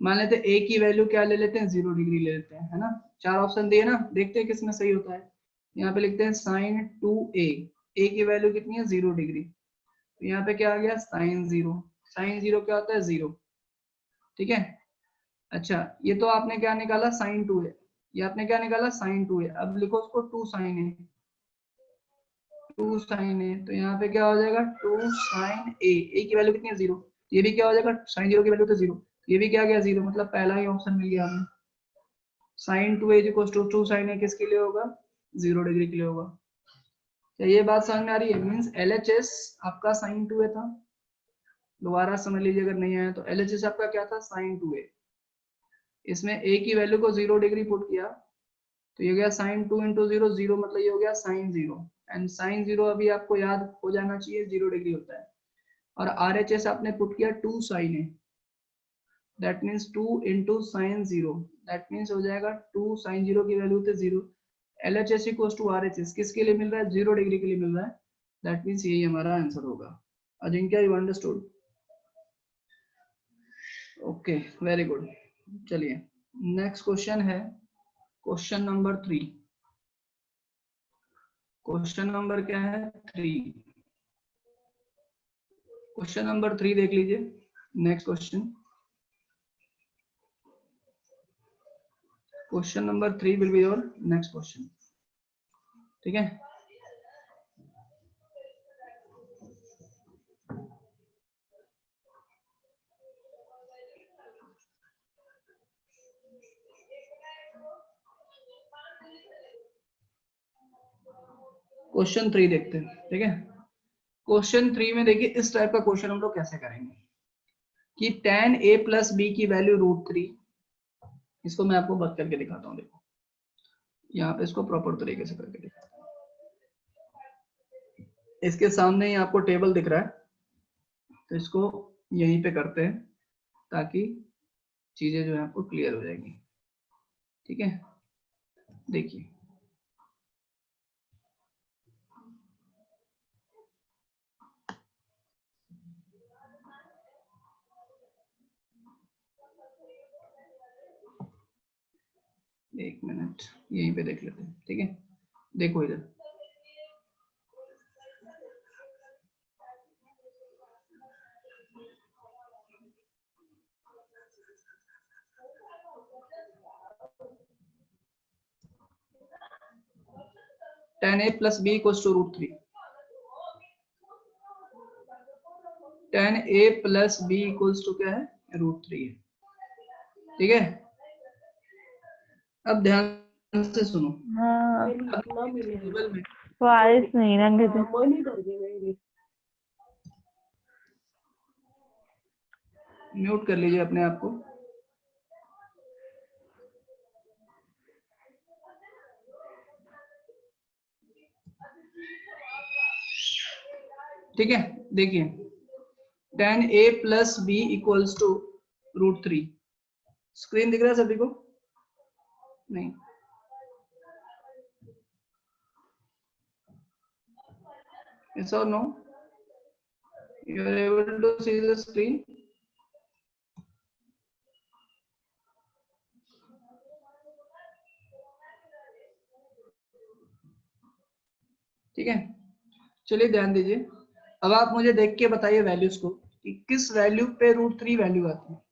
[SPEAKER 1] मान लेते हैं a की वैल्यू क्या ले लेते हैं 0 डिग्री ले लेते हैं, है ना। चार ऑप्शन दिए ना, देखते हैं किसमें सही होता है। यहाँ पे लिखते हैं sin 2a, a की वैल्यू कितनी है 0 डिग्री, तो यहाँ पे क्या आ गया sin 0, sin 0 क्या होता है 0, ठीक है। अच्छा ये तो आपने क्या निकाला sin 2a, ये आपने क्या निकाला sin 2a, अब लिखो उसको 2 sin a, 2 sin a, तो यहाँ पे क्या हो जाएगा 2 sin a की वैल्यू कितनी है 0, ये भी क्या हो जाएगा sin 0 की वैल्यू तो 0, ये भी क्या गया 0, मतलब पहला ही ऑप्शन मिल गया हमें। sin 2a = 2 sin a किसके लिए होगा 0 डिग्री के लिए होगा। क्या ये बात समझ में आ रही है, मींस LHS आपका sin 2a था, दोबारा समझ लीजिए अगर नहीं आया तो, LHS आपका क्या था sin 2a, इसमें a की वैल्यू को 0 डिग्री पुट किया, तो ये गया sin 2 × 0, 0 मतलब ये हो गया sin 0, एंड sin 0 अभी आपको याद हो जाना चाहिए 0 डिग्री होता है, और RHS आपने पुट किया 2 sin a, that means 2 × sin 0, that means हो जाएगा 2 sin 0 की वैल्यू थे 0, LHS = RHS किसके लिए मिल रहा है 0 डिग्री के लिए मिल रहा है, दैट मींस यही हमारा आंसर होगा। Ajinkya you understood, okay very good. चलिए नेक्स्ट क्वेश्चन है क्वेश्चन नंबर 3, क्वेश्चन नंबर क्या है 3, क्वेश्चन नंबर 3 देख लीजिए। Next question number 3 will be your next question, ठीक है। क्वेश्चन 3 देखते हैं, ठीक है। क्वेश्चन 3 में देखिए इस टाइप का क्वेश्चन हम लोग कैसे करेंगे कि tan a प्लस बी की वैल्यू √3, इसको मैं आपको बत करके दिखाता हूँ। देखो यहाँ पे इसको प्रॉपर तरीके से करके दिखाता हूँ। इसके सामने ही आपको टेबल दिख रहा है, तो इसको यहीं पे करते हैं ताकि चीजें जो है आपको क्लियर हो जाएगी, ठीक है। देखिए एक मिनट यहीं पे देख लेते हैं, ठीक है। देखो इधर tan a plus B equals to √3, tan a plus B equals to क्या है, √3 है, ठीक है। अब ध्यान से सुनो।
[SPEAKER 2] हाँ
[SPEAKER 1] टेबल में
[SPEAKER 2] बारिश नहीं ना गिरी।
[SPEAKER 1] म्यूट कर लीजिए अपने आप को। ठीक है, देखिए tan a plus B equals to √3। Screen दिख रहा है सभी को? नहीं, yes or no? You are able to see the screen? ठीक है, चलिए ध्यान दीजिए। अब आप मुझे देख के बताइए वैल्यूज को कि किस वैल्यू पे √3 वैल्यू आती है।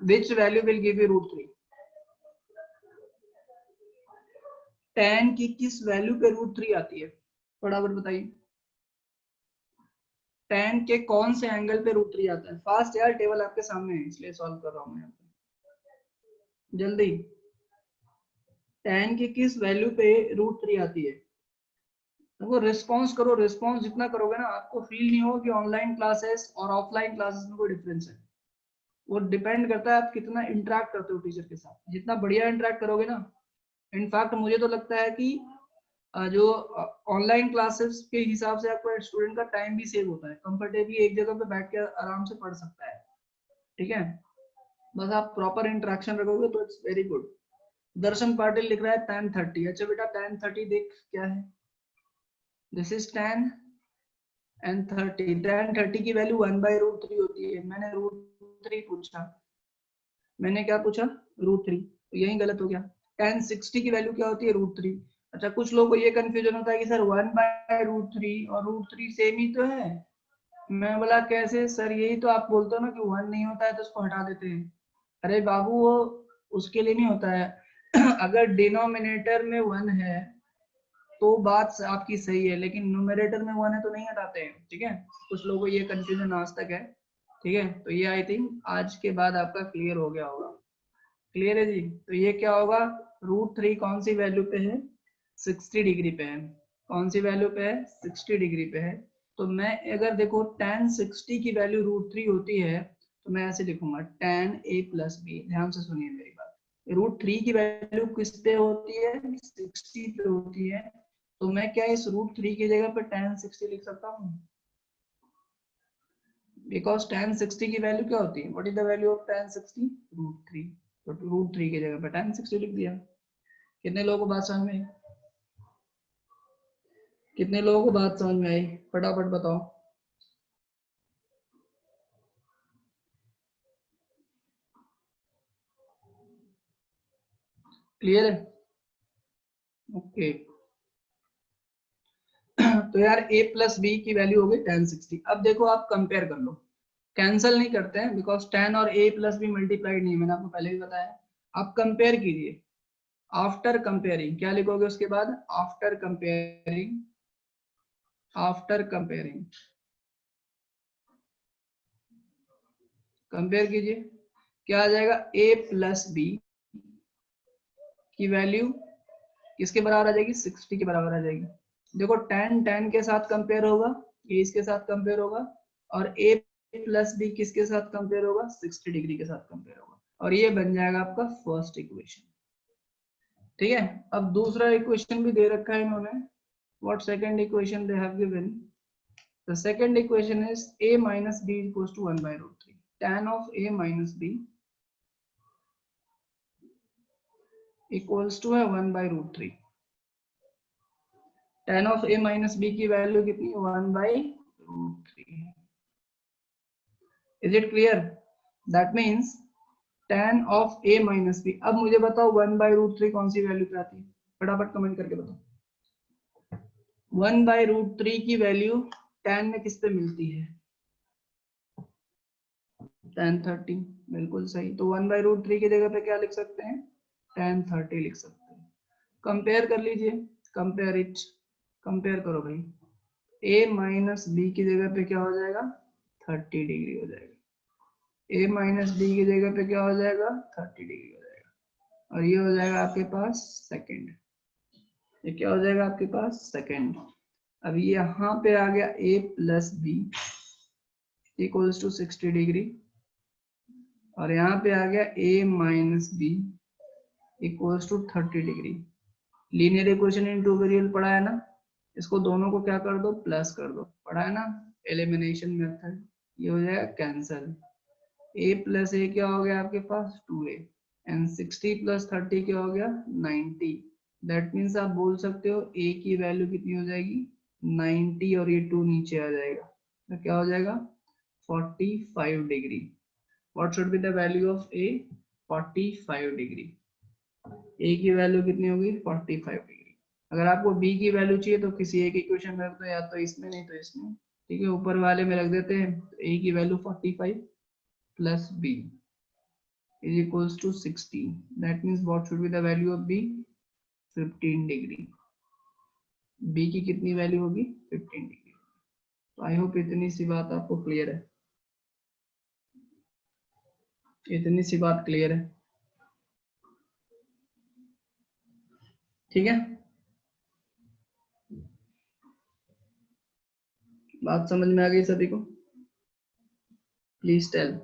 [SPEAKER 1] Which value will give you √3? tan की किस वैल्यू पे √3 आती है, फटाफट बताइए। tan के कौन से एंगल पे √3 आता है? फास्ट यार, टेबल आपके सामने है इसलिए सॉल्व कर रहा हूं मैं, जल्दी। tan की किस वैल्यू पे √3 आती है? वो रिस्पॉन्स करो, रिस्पॉन्स जितना करोगे ना आपको फील नहीं होगा कि ऑनलाइन क्लासेस और ऑफलाइन क्लासेस में कोई डिफरेंस है। वो डिपेंड करता है आप कितना इंटरेक्ट करते हो टीचर के साथ। जितना बढ़िया इंटरेक्ट करोगे ना, इनफैक्ट मुझे तो लगता है कि जो ऑनलाइन क्लासेस के हिसाब से आपका स्टूडेंट का टाइम भी सेव होता है, कंफर्टेबली एक जगह पे बैठ के आराम से पढ़ सकता है, ठीक है। बस आप प्रॉपर इंटरेक्शन रखोगे तो इट्स वेरी गुड। दर्शन पाटिल लिख रहा है tan 30। अच्छा बेटा tan 30 देख क्या है, this is tan and 30। tan 30 की वैल्यू 1/√3 होती है। मैंने √3 पूछा, मैंने क्या पूछा, √3, तो यही गलत हो गया। tan 60 की वैल्यू क्या होती है, √3। अच्छा कुछ लोगों को ये कंफ्यूजन होता है कि सर 1/√3 और √3 सेम ही तो है। मैं बोला कैसे सर, यही तो आप बोलते हो ना कि 1 नहीं होता है तो उसको हटा देते हैं। अरे बाबू वो उसके लिए नहीं होता है। अगर डिनोमिनेटर में 1 है तो बात आपकी सही है, लेकिन न्यूमरेटर में 1 है तो नहीं हटाते हैं, ठीक है। कुछ लोगों को ये कंफ्यूजन आज तक है, ठीक है। तो ये आई थिंक आज के बाद आपका क्लियर हो गया होगा। क्लियर है जी? तो ये क्या होगा, √3 कौन सी वैल्यू पे है, 60 डिग्री पे है। कौन सी वैल्यू पे है, 60 डिग्री पे है। तो मैं अगर देखो tan 60 की वैल्यू √3 होती है तो मैं ऐसे लिखूंगा tan a प्लस बी। ध्यान से सुनिए मेरी बात, √3 की वैल्यू किस पे होती है, 60 पे होती है। तो मैं क्या इस √3 की जगह पे tan 60 लिख सकता हूँ, बिकॉज tan 60 की वैल्यू क्या होती है, what is the value of tan 60, √3। तो √3 की जगह पे tan 60 लिख दिया। कितने लोगों को बात समझ में आई? कितने लोगों को बात समझ में आई, फटाफट बताओ। क्लियर है? ओके। तो यार a प्लस बी की वैल्यू हो गई tan 60। अब देखो आप कंपेयर कर लो, कैंसिल नहीं करते हैं बिकॉज tan और a प्लस बी मल्टीप्लाइड नहीं है, मैंने आपको पहले भी बताया। आप कंपेयर कीजिए, आफ्टर कंपेयरिंग, क्या लिखोगे उसके बाद? आफ्टर कंपेयरिंग कंपेयर कीजिए, क्या आ जाएगा? a प्लस बी की वैल्यू किसके बराबर आ जाएगी? 60 के बराबर आ जाएगी। देखो tan के साथ कंपेयर होगा, ये इसके साथ कंपेयर होगा, और a प्लस बी किसके साथ कंपेयर होगा? 60 डिग्री के साथ कंपेयर होगा, और ये बन जाएगा आपका फर्स्ट इक्वेशन। ठीक है, अब दूसरा इक्वेशन भी दे रखा है इन्होंने। What second equation they have given? The second equation is a minus b equals to 1/√3 tan of a minus b equals to है 1/√3। tan of a minus b की वैल्यू कितनी है? 1/√3। Is it clear? That means tan of a minus b। अब मुझे बताओ 1/√3 कौन सी value पे आती है? फटाफट कमेंट करके बताओ। 1/√3 की वैल्यू tan में किस पे मिलती है? tan 30। बिल्कुल सही। तो 1/√3 की जगह पे क्या लिख सकते हैं? tan 30 लिख सकते हैं। कंपेयर कर लीजिए, कंपेयर इट, कंपेयर करो भाई। a माइनस बी की जगह पे क्या हो जाएगा? 30 डिग्री हो जाएगा। a माइनस बी की जगह पे क्या हो जाएगा? 30 डिग्री हो जाएगा, और ये हो जाएगा आपके पास सेकंड। ये क्या हो जाएगा आपके पास? सेकंड। अब यहाँ पे आ गया a plus B equals to 60 degree, और यहाँ पे आ गया a minus B equals to 30 degree. Linear equation in two variable पढ़ा है ना? इसको दोनों को क्या कर दो? प्लस कर दो। पढ़ा है ना? Elimination method. ये हो जाएगा कैंसल। a प्लस a क्या हो गया आपके पास? 2a, एंड 60 प्लस 30 क्या हो गया? 90। दैट मीन्स आप बोल सकते हो a की वैल्यू कितनी हो जाएगी? 90, और ये 2 नीचे आ जाएगा, तो क्या हो जाएगा? 45 degree. What should be the value of a? 45 degree. a की वैल्यू कितनी होगी? 45 डिग्री। अगर आपको b की वैल्यू चाहिए तो किसी एक इक्वेशन में रख दो, या तो इसमें नहीं तो इसमें। ठीक है, ऊपर वाले में रख देते हैं। a की value 45 plus b is equals to 60. That means what should be the value of b? 15 degree. b की कितनी वैल्यू होगी? 15 डिग्री। तो आई होप इतनी सी बात आपको क्लियर है। इतनी सी बात क्लियर है। ठीक है, बात समझ में आ गई सभी को? Please tell.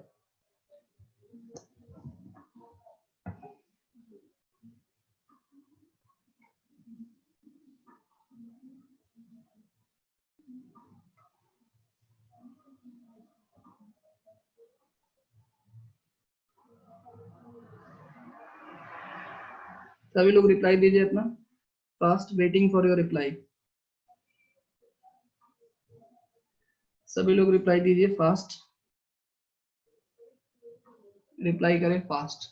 [SPEAKER 1] सभी लोग रिप्लाई दीजिए अपना। Fast, waiting for your reply. सभी लोग रिप्लाई दीजिए फास्ट, रिप्लाई करें फास्ट।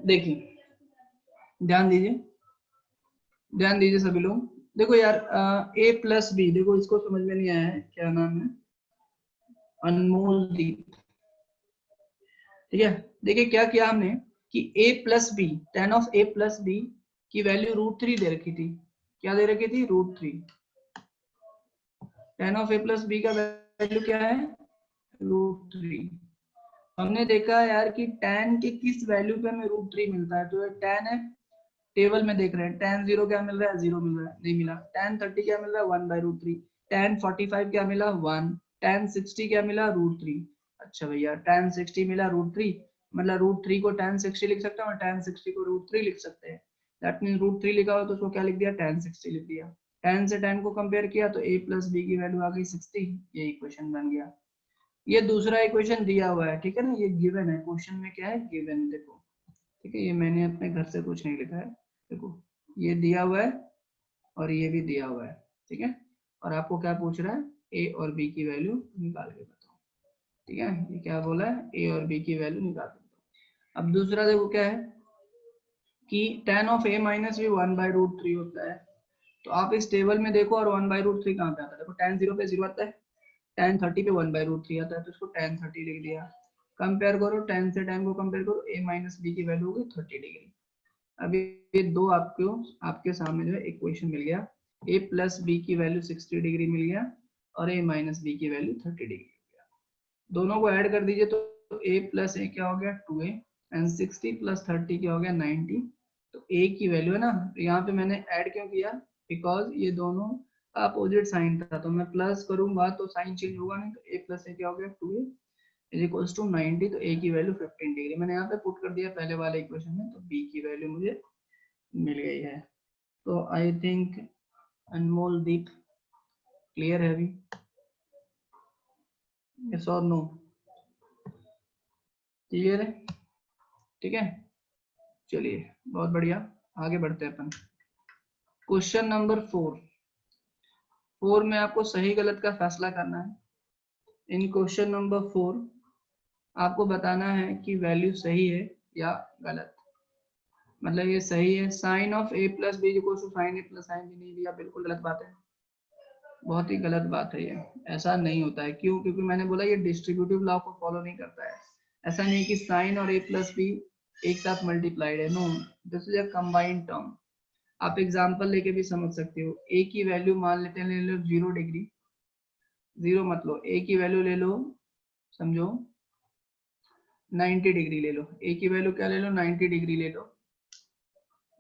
[SPEAKER 1] देखिए, ध्यान दीजिए, ध्यान दीजिए सभी लोग। देखो यार, a प्लस बी, देखो इसको समझ में नहीं आया है, क्या नाम है? अनमोल दीप। ठीक है, देखिए क्या किया हमने कि a plus B, tan of a plus B की वैल्यू √3 दे रखी थी। क्या दे रखी थी? √3। Tan of a plus B का वैल्यू क्या है? √3। हमने देखा यार कि tan के किस वैल्यू पे हमें √3 मिलता है, तो tan है, टेबल में देख रहे हैं tan 0 क्या मिल रहा है? 0 मिल रहा है, नहीं मिला। tan 30 क्या मिल रहा है? 1/√3। tan 45 क्या मिला? 1। tan 60 क्या मिला? √3। अच्छा भैया, tan 60 मिला √3, मतलब √3 को tan 60 लिख सकते हैं और tan 60 को √3 लिख सकते हैं। दैट मीन √3 लिखा हो तो उसको क्या लिख दिया? tan 60 लिख दिया। tan से tan को कंपेयर किया तो a प्लस बी की वैल्यू आ गई 60। ये इक्वेशन बन गया। ये दूसरा इक्वेशन दिया हुआ है, ठीक है ना? ये गिवन है, क्वेश्चन में क्या है? गिवन है, देखो। ठीक है, ये मैंने अपने घर से कुछ नहीं लिखा है। देखो, ये दिया हुआ है और ये भी दिया हुआ है। ठीक है, और आपको क्या पूछ रहा है? a और b की वैल्यू निकाल के बताओ। ठीक है, ये क्या बोला है? a और b की वैल्यू निकाल के बताओ। अब दूसरा देखो क्या है कि tan ऑफ a माइनस भी 1/√3 होता है। तो आप इस टेबल में देखो और 1/√3 कहाँ पे आता है, देखो tan 0 पे 0 आता है, tan 30 पे 1/√3 आता है, तो इसको tan 30 लिख दिया। कंपेयर करो tan से tan को कंपेयर करो, a माइनस बी की वैल्यू होगी 30 डिग्री। अभी ये दो आपके सामने जो है इक्वेशन मिल गया, a प्लस बी की वैल्यू 60 डिग्री मिल गया और a माइनस बी की वैल्यू 30 डिग्री मिल गया। दोनों को ऐड कर दीजिए तो a प्लस ए क्या हो गया 2a एंड 60 प्लस 30 क्या हो गया 90। तो a की वैल्यू है ना, यहाँ पे मैंने ऐड क्यों किया, बिकॉज ये दोनों अपोजिट साइन था, तो मैं प्लस करूंगा तो साइन चेंज होगा नहीं, तो a प्लस ए क्या हो गया 2a इज इक्वल्स टू 90। तो a की वैल्यू 15 डिग्री मैंने यहाँ पे पुट कर दिया पहले वाले इक्वेशन में, तो b की वैल्यू मुझे मिल गई है। तो I think Anmol Deep clear है अभी, यस और नो, क्लियर है, ठीक है। चलिए बहुत बढ़िया, आगे बढ़ते हैं अपन। क्वेश्चन नंबर 4 में आपको सही गलत का फैसला करना है। इन क्वेश्चन नंबर 4 आपको बताना है कि वैल्यू सही है या गलत, मतलब ये सही है, sine of a plus B equal to sine A plus sine B नहीं दिया, बिल्कुल गलत बात है, बहुत ही गलत बात है ये, ऐसा नहीं होता है। क्यों, क्योंकि मैंने बोला ये डिस्ट्रीब्यूटिव लॉ को फॉलो नहीं करता है। ऐसा नहीं कि साइन और a प्लस बी एक साथ मल्टीप्लाइड है, no, this is a combined term. आप एग्जांपल लेके भी समझ सकते हो, a की वैल्यू मान लेते हैं, ले लो 0 डिग्री, 0 मत लो, a की वैल्यू ले लो, समझो 90 डिग्री ले लो, a की वैल्यू क्या ले लो 90 डिग्री ले लो,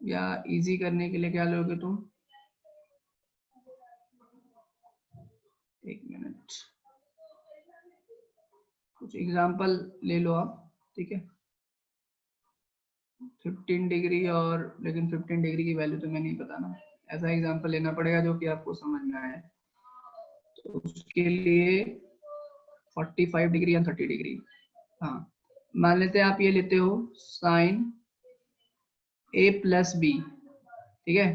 [SPEAKER 1] या इजी करने के लिए क्या लोगे तुम, एक मिनट, कुछ एग्जांपल ले लो आप, ठीक है। 15 डिग्री और, लेकिन 15 डिग्री की वैल्यू तुम्हें नहीं पता ना, ऐसा एग्जांपल लेना पड़ेगा जो कि आपको समझ में आए। तो उसके लिए 45 डिग्री या 30 डिग्री, हाँ मान लेते हैं आप ये लेते हो साइन a प्लस बी, ठीक है,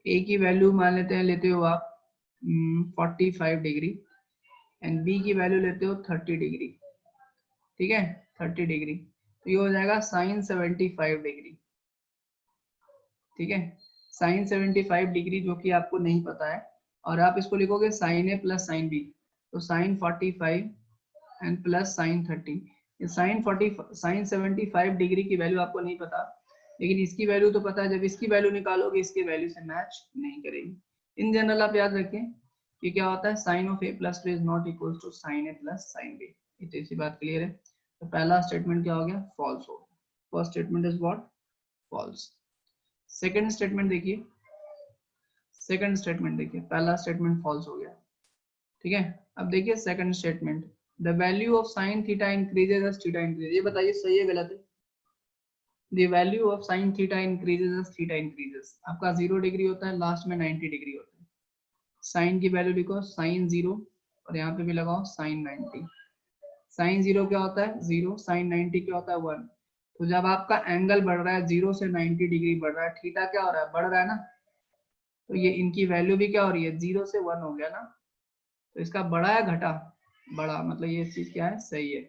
[SPEAKER 1] a की वैल्यू मान लेते हैं, लेते हो आप 45 डिग्री एंड b की वैल्यू लेते हो 30 डिग्री, ठीक है 30 डिग्री, तो ये हो जाएगा साइन 75 डिग्री, ठीक है, साइन 75 डिग्री जो कि आपको नहीं पता है, और आप इसको लिखोगे sine A plus sine B, तो sine 45 and plus sine 30, sine 75 degree की वैल्यू आपको नहीं पता, लेकिन इसकी वैल्यू तो पता है, जब इसकी वैल्यू निकालोगे इसकी वैल्यू से मैच नहीं करेगी। इन जनरल आप याद रखें कि क्या होता है, sine of A plus B is not equal to sine A plus sine B, इतनी सी बात क्लियर है। तो पहला स्टेटमेंट क्या हो गया, फॉल्स हो गया, first statement is what, false. Second statement देखिए, सेकंड स्टेटमेंट देखिए, पहला स्टेटमेंट फॉल्स हो गया, ठीक है। अब देखिए second statement, the value of sine theta increases as theta increases, ये बताइए सही है गलत है। The value of sine theta increases as theta increases, आपका 0 डिग्री होता है, लास्ट में 90 डिग्री होता है, साइन की वैल्यू लिखो साइन 0 और यहाँ पे भी लगाओ साइन 90। साइन 0 क्या होता है 0, साइन 90 क्या होता है 1। तो जब आपका एंगल बढ़ रहा है 0 से 90 डिग्री बढ़ रहा है, थीटा क्या हो रहा है, बढ़ रहा है ना, तो ये इनकी वैल्यू भी क्या हो रही है 0 से 1 हो गया ना, तो इसका बड़ा या घटा, बड़ा, मतलब ये चीज क्या है, सही है।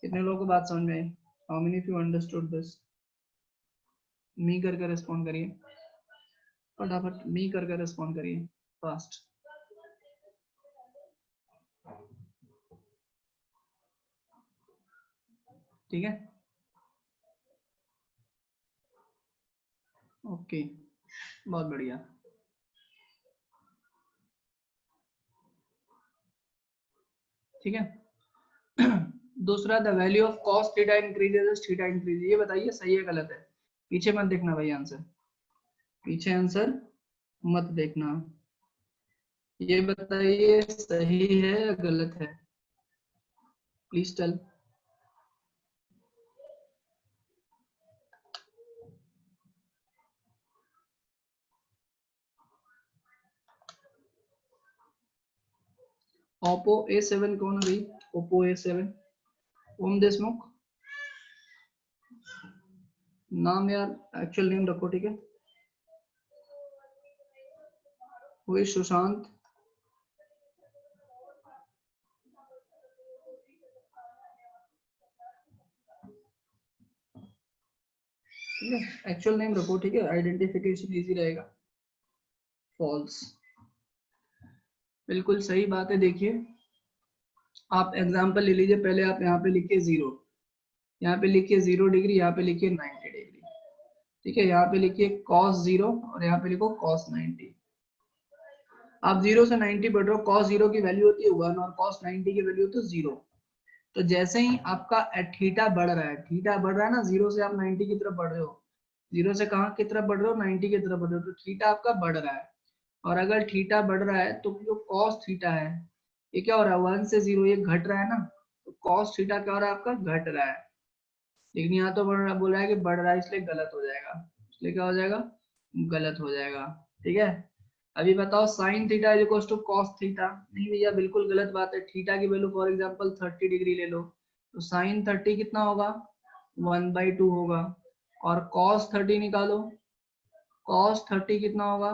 [SPEAKER 1] कितने लोगों को बात समझ में आई, how many of you understood this, मी करके रिस्पॉन्ड करिए, फटाफट मी करके रिस्पॉन्ड करिए फास्ट। ठीक है, ओके, बहुत बढ़िया। ठीक है दूसरा, the value of cos theta increases theta increase, ये बताइए सही है गलत है, पीछे मत देखना भाई आंसर, पीछे आंसर मत देखना, ये बताइए सही है या गलत है, प्लीज टेल। ओप्पो A7 कौन है भाई, ओप्पो A7, ओम देशमुख, नाम यार एक्चुअल नेम रखो, ठीक है, वही सुशांत, ठीक है, एक्चुअल नेम रखो, ठीक है, आइडेंटिफिकेशन इजी रहेगा। फॉल्स। बिल्कुल सही बात है। देखिए आप एग्जांपल ले लीजिए, पहले आप यहाँ पे लिखिए 0, यहाँ पे लिखिए 0 डिग्री, यहाँ पे लिखिए 90 डिग्री, ठीक है। यहाँ पे लिखिए cos 0 और यहाँ पे लिखो cos 90। आप 0 से 90 बढ़ रहे हो, cos 0 की वैल्यू होती है 1 और cos 90 की वैल्यू होती है 0। तो जैसे ही आपका थीटा बढ़ रहा है, थीटा बढ़ रहा है ना, 0 से आप 90 की तरफ बढ़ रहे हो, 0 से कहाँ की तरफ बढ़ रहे हो, 90 की तरफ बढ़ रहे हो, तो थीटा आपका बढ़ रहा है। और अगर थीटा बढ़ रहा है तो जो cos थीटा है ये क्या हो रहा है, 1 से 0 ये घट रहा है ना, तो cos थीटा क्या हो रहा है आपका, घट रहा है। लेकिन यहाँ तो बोल रहा है कि बढ़ रहा है, इसलिए गलत हो जाएगा, इसलिए क्या हो जाएगा, गलत हो जाएगा, ठीक है। अभी बताओ sin theta is equal to cos theta, नहीं भैया बिल्कुल गलत बात है। थीटा की वैल्यू फॉर एग्जांपल 30 डिग्री ले लो, तो sin 30 कितना होगा, 1/2 होगा। और cos 30 निकालो, cos 30 कितना होगा,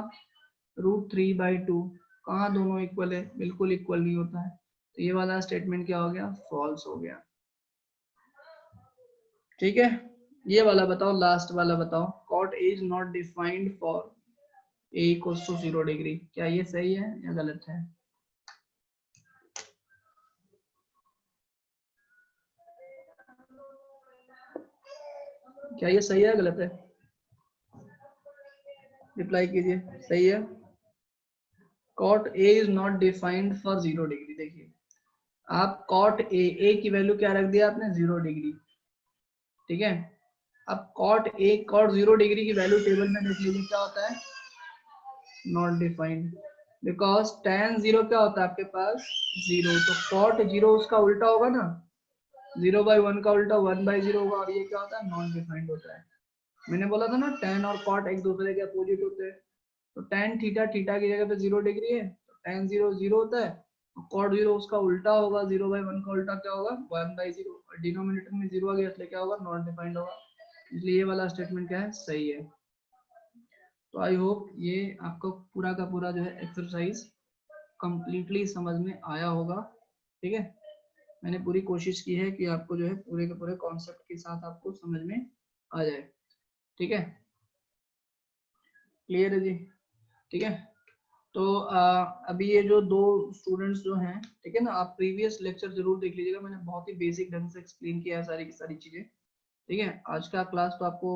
[SPEAKER 1] √3/2। कहाँ दोनों इक्वल है, बिल्कुल इक्वल नहीं होता है। तो ये वाला स्टेटमेंट क्या हो गया, फॉल्स हो गया, ठीक है। ये वाला बताओ, लास्ट वाला बताओ, cot A is not defined for A equals to 0 degree, क्या ये सही है या गलत है। क्या ये सही है गलत है, रिप्लाई कीजिए। सही है, cot A is not defined for 0 degree. देखिए आप cot A की वैल्यू क्या रख दिया आपने, 0 डिग्री, ठीक है। अब cot 0 डिग्री की वैल्यू टेबल में देख लीजिए क्या होता है, नॉट डिफाइंड, बिकॉज tan 0 क्या होता है आपके पास, 0। तो cot 0 उसका उल्टा होगा ना, 0/1 का उल्टा 1/0 होगा, और ये क्या होता है, नॉट डिफाइंड होता है। मैंने बोला था ना tan और cot एक दूसरे के अपोजिट होते हैं। तो tan थीटा, थीटा की जगह पे 0 डिग्री है, तो tan 0 0 होता है, cot 0 उसका उल्टा होगा, 0/1 का उल्टा क्या होगा, 1/0, और डिनोमिनेटर में 0 आ गया इसलिए क्या होगा, नॉट डिफाइंड होगा। इसलिए ये वाला स्टेटमेंट क्या है, सही है। तो आई होप ये आपको पूरा का पूरा जो है एक्सरसाइज कंप्लीटली समझ में आया होगा, ठीक है। मैंने पूरी कोशिश की है कि आपको जो है पूरे के पूरे कॉन्सेप्ट के साथ आपको समझ में आ जाए, ठीक है। क्लियर है जी, ठीक है। तो अभी ये जो दो स्टूडेंट्स जो हैं, ठीक है ना, आप प्रीवियस लेक्चर जरूर देख लीजिएगा, मैंने बहुत ही बेसिक ढंग से एक्सप्लेन किया है सारी की सारी चीजें, ठीक है। आज का क्लास तो आपको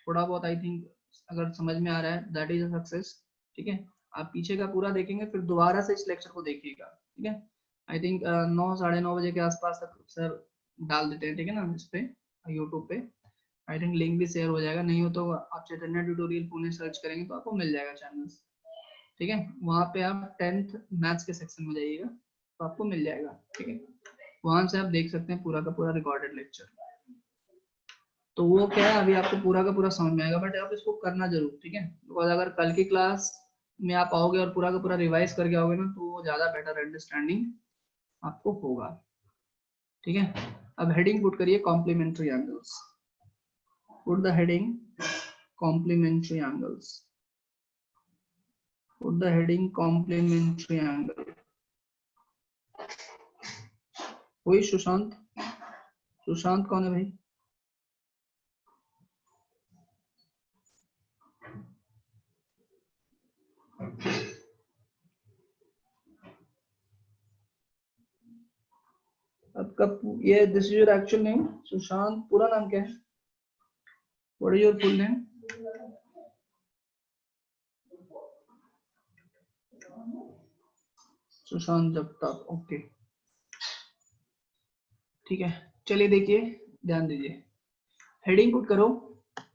[SPEAKER 1] थोड़ा बहुत आई थिंक अगर समझ में आ रहा है, दैट इज अ सक्सेस, ठीक है। आप पीछे का पूरा देखेंगे फिर दोबारा से इस लेक्चर को देखिएगा, ठीक है। आई थिंक 9 साढ़े 9 बजे के आसपास तक सर डाल देते हैं, ठीक है ना, इस पे यूट्यूब पे। आई थिंक लिंक भी शेयर हो जाएगा, नहीं हो तो आप चैतन्य ट्यूटोरियल पुणे सर्च करेंगे तो आपको मिल जाएगा चैनल, ठीक है। वहाँ पे आप 10th मैथ्स के सेक्शन में जाइएगा तो आपको मिल जाएगा, ठीक है। वहां से आप देख सकते हैं पूरा का पूरा रिकॉर्डेड लेक्चर। तो वो क्या है, अभी आपको पूरा का पूरा समझ में आएगा, बट आप इसको करना जरूर, ठीक है। बिकॉज अगर कल की क्लास में आप आओगे और पूरा का पूरा रिवाइज करके आओगे ना, तो वो ज्यादा बेटर अंडरस्टैंडिंग आपको होगा, ठीक है। अब हेडिंग पुट करिए complementary angles, put the heading complementary angles, put the heading complementary angle. वही सुशांत, सुशांत कौन है भाई, आपका ये this is your actual name Sushant, पूरा नाम क्या है, what is your full name. Sushant Jagtap, okay, ठीक है। चलिए देखिए, ध्यान दीजिए, हेडिंग पुट करो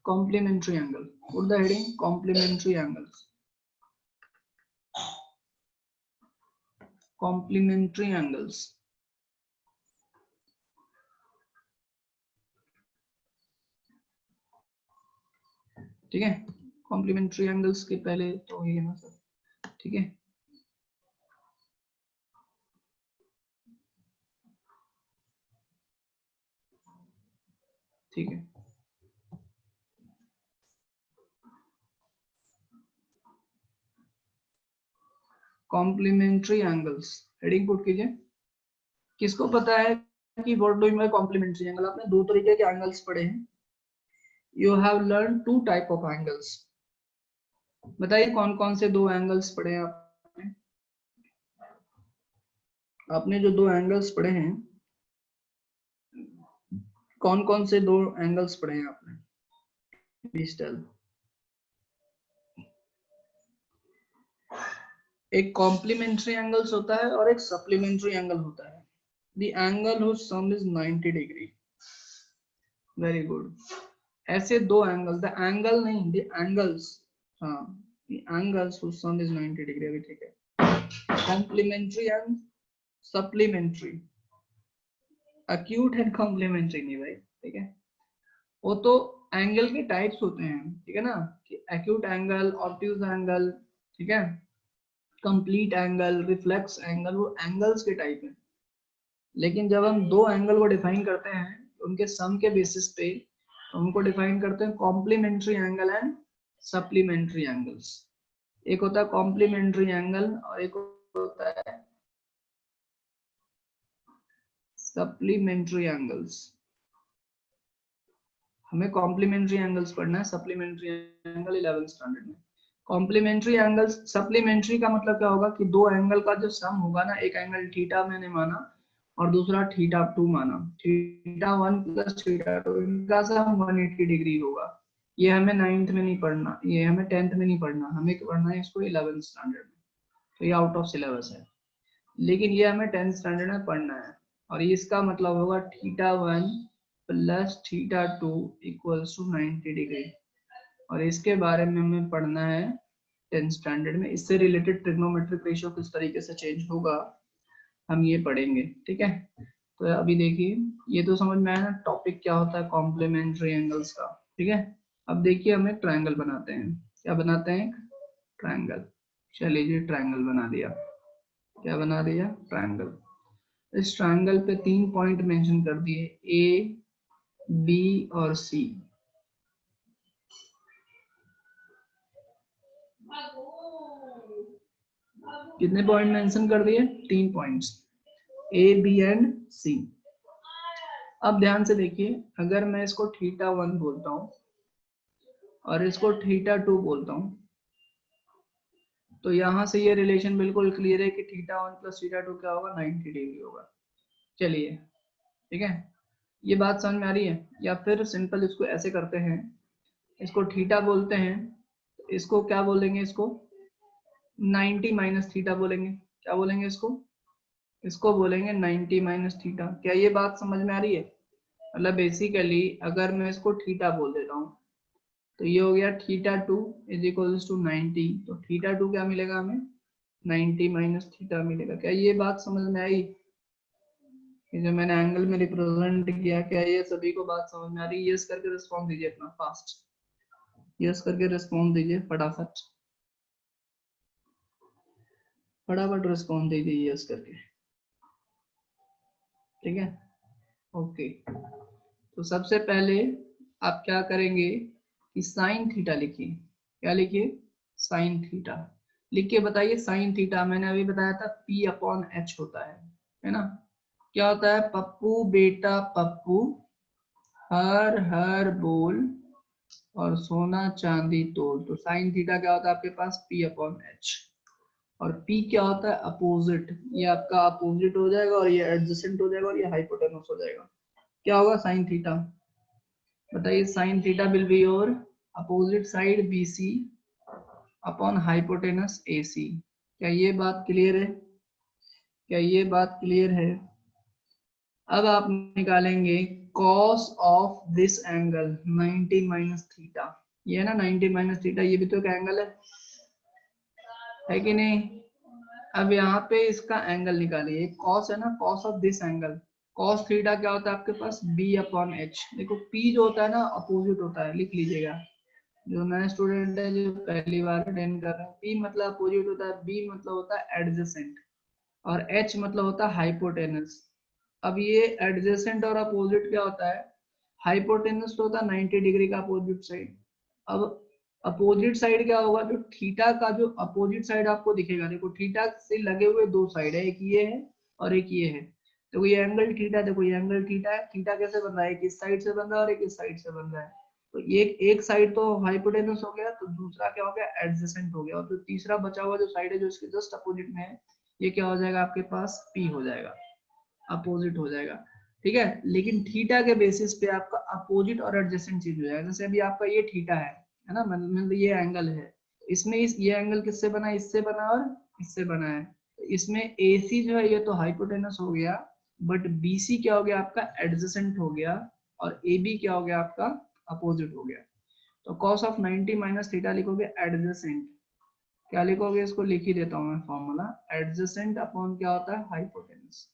[SPEAKER 1] complementary angle, put the heading complementary angles, complementary angles, ठीक है। कॉम्प्लीमेंट्री एंगल्स के पहले तो ये ना सर, ठीक है। ठीक है, कॉम्प्लीमेंट्री एंगल्स, हेडिंग पुट कीजिए। किसको पता है कि what do you mean complementary angle, आपने दो तरीके के एंगल्स पढ़े हैं। You have learned two type of angles, बताइए कौन कौन से दो एंगल्स पढ़े हैं आपने? आपने जो दो एंगल्स पढ़े हैं, कौन कौन से दो एंगल्स पढ़े हैं आपने? Please tell. एक कॉम्प्लीमेंट्री एंगल्स होता है और एक सप्लीमेंट्री एंगल होता है। The angle whose sum is 90 degree. Very good. ऐसे दो एंगल, द एंगल नहीं, द एंगल्स, हाँ, the angles whose sum is 90 degree. अभी ठीक है। Complementary and supplementary, acute and complementary नहीं भाई, ठीक है। वो तो एंगल के टाइप्स होते हैं, ठीक है ना, कि एक्यूट एंगल, ऑब्ट्यूज एंगल, ठीक है, कंप्लीट एंगल, रिफ्लेक्स एंगल, वो एंगल्स के टाइप हैं। लेकिन जब हम दो एंगल को डिफाइन करते हैं उनके सम के बेसिस पे, तो उनको डिफाइन करते हैं complementary angle and supplementary angles. एक होता है कॉम्प्लीमेंट्री एंगल और एक होता है सप्लीमेंट्री एंगल्स। हमें कॉम्प्लीमेंट्री एंगल्स पढ़ना है, सप्लीमेंट्री एंगल 11th स्टैंडर्ड में। कॉम्प्लीमेंट्री एंगल्स, सप्लीमेंट्री का मतलब क्या होगा कि दो एंगल का जो सम होगा ना, एक एंगल थीटा मैंने माना और दूसरा थीटा 2 माना, थीटा 1 प्लस थीटा 2, इनका सम 180 डिग्री होगा। ये हमें 9th में नहीं पढ़ना, ये हमें 10th में नहीं पढ़ना, हमें पढ़ना है इसको 11th स्टैंडर्ड में। तो ये आउट ऑफ सिलेबस है, लेकिन ये हमें 10th स्टैंडर्ड में पढ़ना है। और इसका मतलब होगा थीटा 1 प्लस थीटा 2 इक्वल्स टू 90 डिग्री। और इसके बारे में हमें पढ़ना है 10th स्टैंडर्ड में। इससे रिलेटेड ट्रिग्नोमेट्रिक रेशियो किस तरीके से चेंज होगा हम ये पढ़ेंगे, ठीक है। तो अभी देखिए, ये तो समझ में आया ना टॉपिक क्या होता है कॉम्प्लीमेंट्री एंगल्स का, ठीक है। अब देखिए हमें ट्रायंगल बनाते हैं। क्या बनाते हैं? ट्रायंगल। चलिए जी, ट्रायंगल बना दिया। क्या बना दिया? ट्रायंगल। इस ट्रायंगल पे 3 पॉइंट मेंशन कर दिए, ए, बी और सी। कितने पॉइंट मेंशन कर दिए? 3 पॉइंट्स, ए, बी एंड सी। अब ध्यान से देखिए, अगर मैं इसको थीटा 1 बोलता हूँ और इसको थीटा 2 बोलता हूँ, तो यहां से ये रिलेशन बिल्कुल क्लियर है कि थीटा 1 प्लस थीटा 2 क्या होगा? 90 डिग्री होगा। चलिए, ठीक है, ये बात समझ में आ रही है? या फिर सिंपल इसको ऐसे करते हैं, इसको थीटा बोलते हैं, इसको क्या बोलेंगे? इसको 90 माइनस थीटा बोलेंगे। क्या बोलेंगे इसको? इसको बोलेंगे 90 माइनस थीटा। क्या ये बात समझ में आ रही है? मतलब बेसिकली अगर मैं इसको थीटा बोल देता हूँ, तो ये हो गया थीटा 2 इज इक्वल्स टू 90। तो थीटा 2 क्या मिलेगा हमें? 90 माइनस थीटा मिलेगा। क्या ये बात समझ में आई? ये जो मैंने एंगल में रिप्रेजेंट किया, क्या ये सभी को बात समझ में आ रही है? यस करके रिस्पॉन्स दीजिए अपना फास्ट, यस करके रिस्पॉन्स दीजिए फटाफट, फटाफट रिस्पॉन्स दीजिए यस करके, ठीक है। ओके, तो सबसे पहले आप क्या करेंगे कि साइन थीटा लिखिए। क्या लिखिए? Sine theta. लिख के बताइए साइन थीटा। मैंने अभी बताया था P अपॉन H होता है ना। क्या होता है? पप्पू बेटा पप्पू, हर हर बोल और सोना चांदी तोल। तो साइन थीटा क्या होता है आपके पास? P upon H। और P क्या होता है? अपोजिट। ये आपका अपोजिट हो जाएगा और ये एडजेसेंट हो जाएगा और ये हाइपोटेनस हो जाएगा। क्या होगा साइन थीटा? बताइए। Sine theta will be your opposite side BC upon hypotenuse AC। क्या ये बात क्लियर है? क्या ये बात क्लियर है? अब आप निकालेंगे cos of this angle 90 minus theta. ये है ना 90 माइनस थीटा, ये भी तो एक एंगल है कि नहीं? अब यहाँ पे इसका एंगल निकालिए, cos है ना, cos of this angle. cos theta क्या होता है आपके पास? B upon H। देखो P जो होता है ना अपोजिट होता है, लिख लीजिएगा। जो नए स्टूडेंट है जो पहली बार अटेंड कर रहे हैं, P मतलब अपोजिट होता है, B मतलब होता है एडजेसेंट और H मतलब होता है हाइपोटेनस। अब ये एडजेसेंट और अपोजिट क्या होता है? हाइपोटेनस तो होता है 90 डिग्री का अपोजिट साइड। अब अपोजिट साइड क्या होगा? जो थीटा का जो अपोजिट साइड आपको दिखेगा, देखो थीटा से लगे हुए दो साइड है, एक ये है और एक ये है। तो ये एंगल थीटा, देखो ये एंगल थीटा है। थीटा कैसे बन रहा है? एक इस साइड से बन रहा है और एक इस साइड से बन रहा है। तो ये एक साइड तो हाइपोटेनस हो गया, तो दूसरा क्या हो गया, एडजेसेंट हो गया, और जो तीसरा बचा हुआ जो साइड है जो इसके जस्ट अपोजिट में है, ये क्या हो जाएगा आपके पास, पी हो जाएगा, अपोजिट हो जाएगा। ठीक है, लेकिन थीटा के बेसिस पे आपका अपोजिट और एडजेसेंट चीज हो जाएगा। जैसे अभी आपका ये थीटा है ना, मतलब ये एंगल है, इसमें ये एंगल किससे बना है, इससे बना और इससे बना है। तो इसमें AC जो है ये तो हाइपोटेनस हो गया, बट BC क्या हो गया आपका, एडजेसेंट हो गया, और AB क्या हो गया आपका, अपोजिट हो गया। तो cos ऑफ 90 माइनस थीटा लिखोगे एडजेसेंट, क्या लिखोगे, इसको लिख ही देता हूँ मैं फॉर्मूला, एडजेसेंट अपॉन क्या होता है, हाइपोटेनस।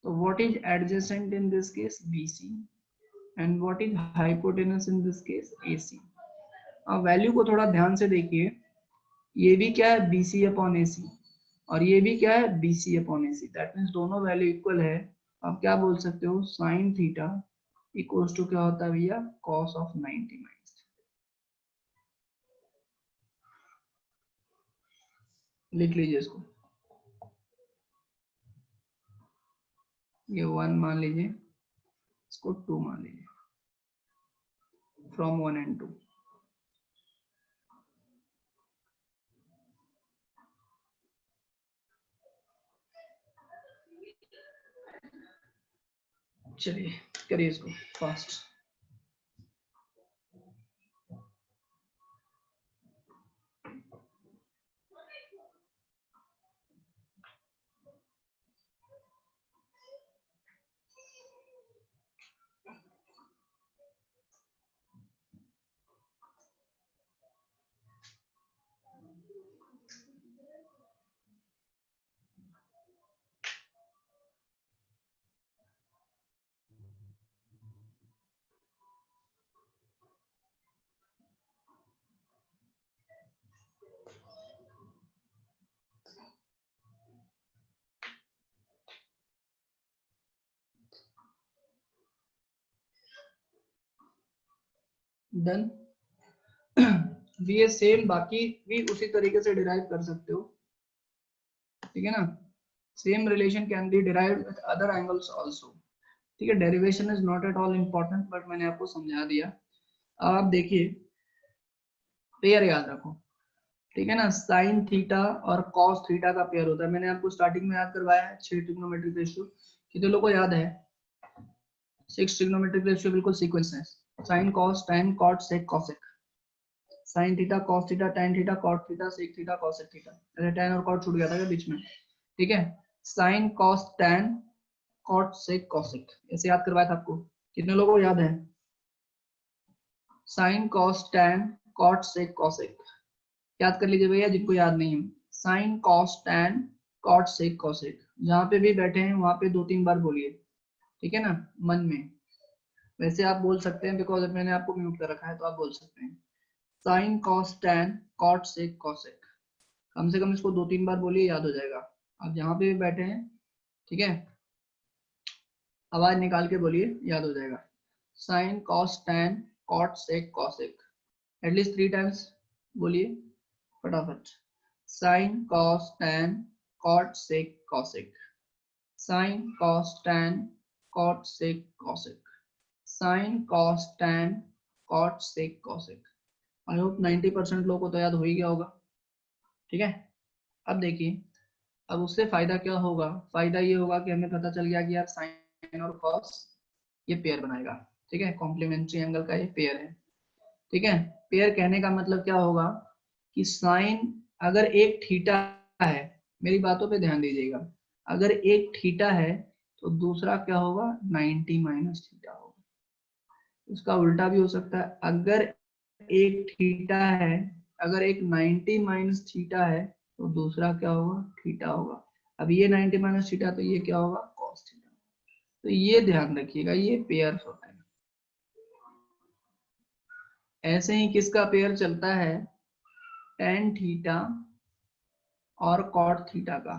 [SPEAKER 1] तो what is adjacent in this case, BC, and what is hypotenuse in this case, AC। अब वैल्यू को थोड़ा ध्यान से देखिए, ये भी क्या है, BC अपॉन AC, और ये भी क्या है, BC upon AC, that means दोनों वैल्यू इक्वल है। आप क्या बोल सकते हो, साइन थीटा इक्वल्स टू क्या होता है भैया, cos ऑफ 90 माइनस। लिख लीजिए इसको, ये 1 मान लीजिए, इसको 2 मान लीजिए, फ्रॉम 1 and 2। चलिए करिए इसको फास्ट। डन। भी ये सेम, बाकी भी उसी तरीके से डिराइव कर सकते हो, ठीक है ना। Same relation can be derived with other angles also. ठीक है, derivation is not at all important, but मैंने आपको समझा दिया। अब आप देखिए, पेयर याद रखो, ठीक है ना, साइन थीटा और कॉस थीटा का पेयर होता है। मैंने आपको स्टार्टिंग में याद करवाया है 6 ट्रिग्नोमेट्रिक रेशियो, कितने लोगों को याद है, 6 ट्रिग्नोमेट्रिक रेशियो बिल्कुल सीक्वेंस है, sine cos tan cot sec cosec, sine theta cos theta tan theta cot theta sec theta cosec theta. अरे टैन और कॉट छूट गया था क्या बीच में, ठीक है, sine cos tan cot sec cosec, ऐसे याद करवाया था आपको, कितने लोगों को याद है, sine cos tan cot sec cosec, याद कर लीजिए भैया जिनको याद नहीं है, sine cos tan cot sec cosec, जहां पे भी बैठे हैं वहां पे 2-3 बार बोलिए, ठीक है ना, मन में। वैसे आप बोल सकते हैं, बिकॉज मैंने आपको म्यूट कर रखा है तो आप बोल सकते हैं, sine cos tan cot sec cosec, कम से कम इसको 2-3 बार बोलिए, याद हो जाएगा। आप जहां पे भी बैठे हैं, ठीक है, आवाज निकाल के बोलिए, याद हो जाएगा। Sine cos tan cot sec cosec, at least 3 times बोलिए फटाफट। Sine cos tan cot sec cosec, sine cos tan cot sec cosec, sine cos tan cot sec cosec. I hope 90% लोगों को तो याद हो ही गया होगा, ठीक है। अब देखिए, अब उससे फायदा क्या होगा, फायदा ये होगा कि हमें पता चल गया कि यार साइन और कॉस ये पेयर बनाएगा, ठीक है, कॉम्प्लीमेंट्री एंगल का ये पेयर है, ठीक है। पेयर कहने का मतलब क्या होगा कि साइन, अगर एक थीटा है, मेरी बातों पे ध्यान दीजिएगा, अगर एक थीटा है तो दूसरा क्या होगा, 90 माइनस थीटा होगा। उसका उल्टा भी हो सकता है, अगर एक थीटा है, अगर एक 90 माइनस थीटा है तो दूसरा क्या होगा, थीटा होगा। अब ये 90 माइनस थीटा, तो ये क्या होगा, कॉस थीटा। तो ये ध्यान रखिएगा, ये पेयर होता है। ऐसे ही किसका पेयर चलता है, टेन थीटा और कॉट थीटा का,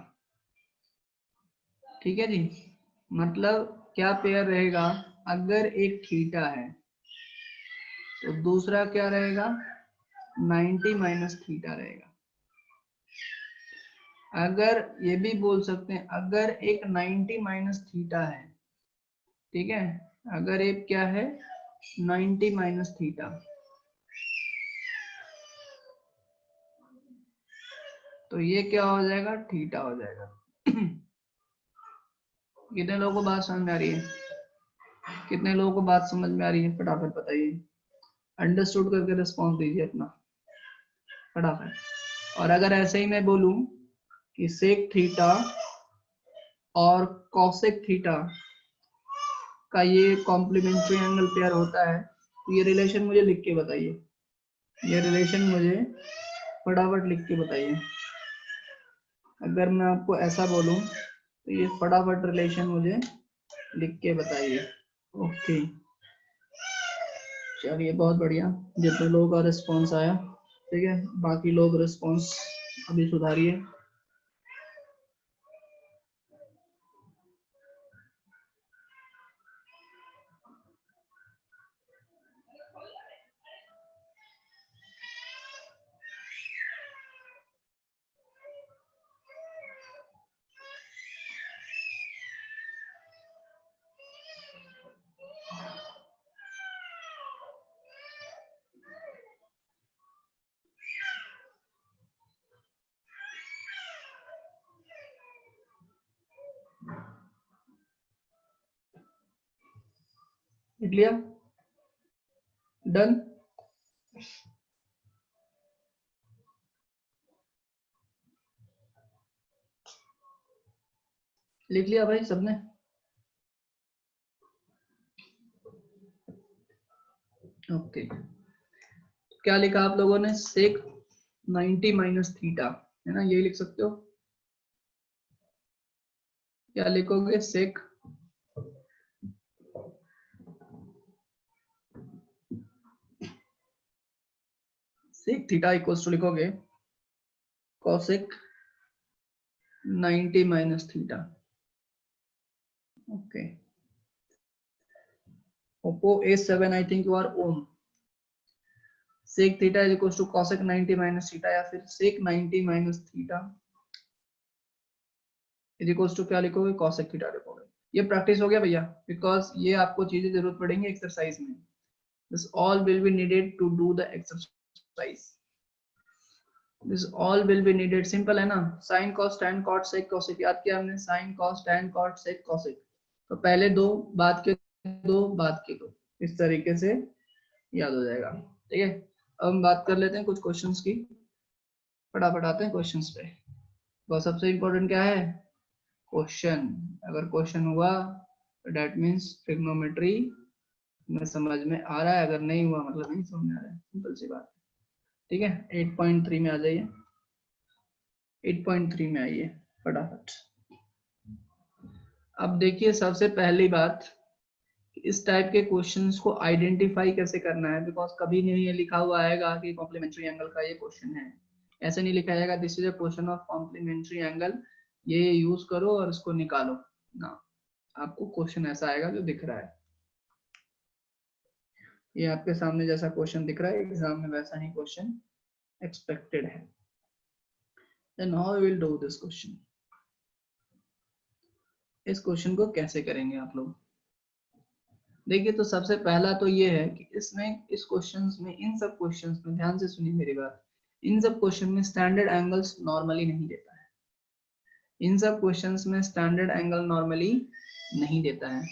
[SPEAKER 1] ठीक है जी। मतलब क्या पेयर रहेगा, अगर एक थीटा है तो दूसरा क्या रहेगा, 90 माइनस थीटा रहेगा। अगर ये भी बोल सकते हैं, अगर एक 90 माइनस थीटा है, ठीक है, अगर एक क्या है 90 माइनस थीटा, तो ये क्या हो जाएगा, थीटा हो जाएगा। कितने लोगों को बात समझ में आ रही है? कितने लोगों को बात समझ में आ रही है? फटाफट बताइए, अंडरस्टूड करके रिस्पॉन्स दीजिए अपना फटाफट। और अगर ऐसे ही मैं बोलूं कि सेक थीटा और कॉसेक थीटा का ये कॉम्प्लीमेंट्री एंगल पेयर होता है, तो ये रिलेशन मुझे लिख के बताइए, ये रिलेशन मुझे फटाफट लिख के बताइए। अगर मैं आपको ऐसा बोलूं तो ये फटाफट रिलेशन मुझे लिख के बताइए। ओके चलिए बहुत बढ़िया, जितने लोगों का रिस्पॉन्स आया, ठीक है, बाकी लोग रिस्पॉन्स अभी सुधारिए। लिख लिया? डन? लिख लिया भाई सबने? ओके, क्या लिखा आप लोगों ने? सेक 90 माइनस थीटा, है ना, यही लिख सकते हो। क्या लिखोगे? सेक सेक थीटा इक्वल्स टू लिखोगे cosec 90 minus theta. Okay, Oppo A7 I think you are on. Sec theta is equals to cosec 90 minus theta, या फिर sec 90 minus theta is equals to क्या लिखोगे? cosec theta लिखोगे। ये practice हो गया भैया, बिकॉज ये आपको चीजें जरूरत पड़ेंगी एक्सरसाइज में। This all will be needed to do the exercise. This all will be needed, simple है ना, sin cos tan cot sec cosec, याद किया हमने, sin cos tan cot sec cosec, तो पहले दो बाद के दो बाद के दो, इस तरीके से याद हो जाएगा, ठीक है। अब हम बात कर लेते हैं कुछ क्वेश्चंस की, फटाफट आते हैं क्वेश्चंस पे। तो सबसे इंपॉर्टेंट क्या है? क्वेश्चन। अगर क्वेश्चन हुआ तो डेट मीन्स ट्रिग्नोमेट्री में समझ में आ रहा है, अगर नहीं हुआ मतलब नहीं समझ में आ रहा है, सिंपल सी बात, ठीक है। 8.3 में आ जाइए, 8.3 में आइए फटाफट। अब देखिए सबसे पहली बात, इस टाइप के क्वेश्चंस को आइडेंटिफाई कैसे करना है, बिकॉज कभी नहीं ये लिखा हुआ आएगा कि कॉम्प्लीमेंट्री एंगल का ये क्वेश्चन है, ऐसे नहीं लिखा जाएगा this is a question of complementary angle, ये यूज करो और इसको निकालो ना। आपको क्वेश्चन ऐसा आएगा जो दिख रहा है, ये आपके सामने जैसा क्वेश्चन दिख रहा है एग्जाम में वैसा ही क्वेश्चन एक्सपेक्टेड है। Then how we will do this question, इस क्वेश्चन को कैसे करेंगे आप लोग? देखिए तो सबसे पहला तो ये है कि इसमें इस क्वेश्चंस में, इन सब क्वेश्चंस में ध्यान से सुनिए मेरी बात, इन सब क्वेश्चन में स्टैंडर्ड एंगल्स नॉर्मली नहीं देता है, इन सब क्वेश्चंस में स्टैंडर्ड एंगल नॉर्मली नहीं देता है,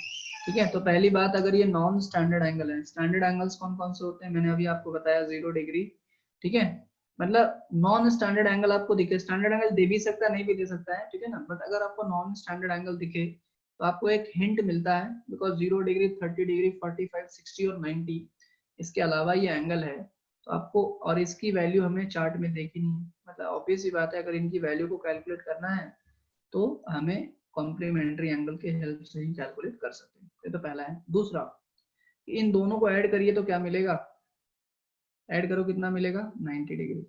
[SPEAKER 1] ठीक है। तो पहली बात, अगर ये नॉन स्टैंडर्ड एंगल है, स्टैंडर्ड एंगल्स कौन कौन से होते हैं मैंने अभी आपको बताया, 0 डिग्री, ठीक है, मतलब नॉन स्टैंडर्ड एंगल आपको दिखे, स्टैंडर्ड एंगल दे भी सकता है नहीं भी दे सकता है, ठीक है ना, बट अगर आपको नॉन स्टैंडर्ड एंगल दिखे तो आपको एक हिंट मिलता है, बिकॉज 0 डिग्री, 30 डिग्री, 45, 60 और 90, इसके अलावा ये एंगल है, तो आपको, और इसकी वैल्यू हमें चार्ट में देखी नहीं है, मतलब ऑब्वियस सी बात है, अगर इनकी वैल्यू को कैलकुलेट करना है तो हमें कॉम्प्लीमेंट्री एंगल के हेल्प से ही कैलकुलेट कर सकते हैं, ये तो पहला है। दूसरा, इन दोनों को ऐड करिए तो क्या मिलेगा, ऐड करो कितना मिलेगा, 90 डिग्री,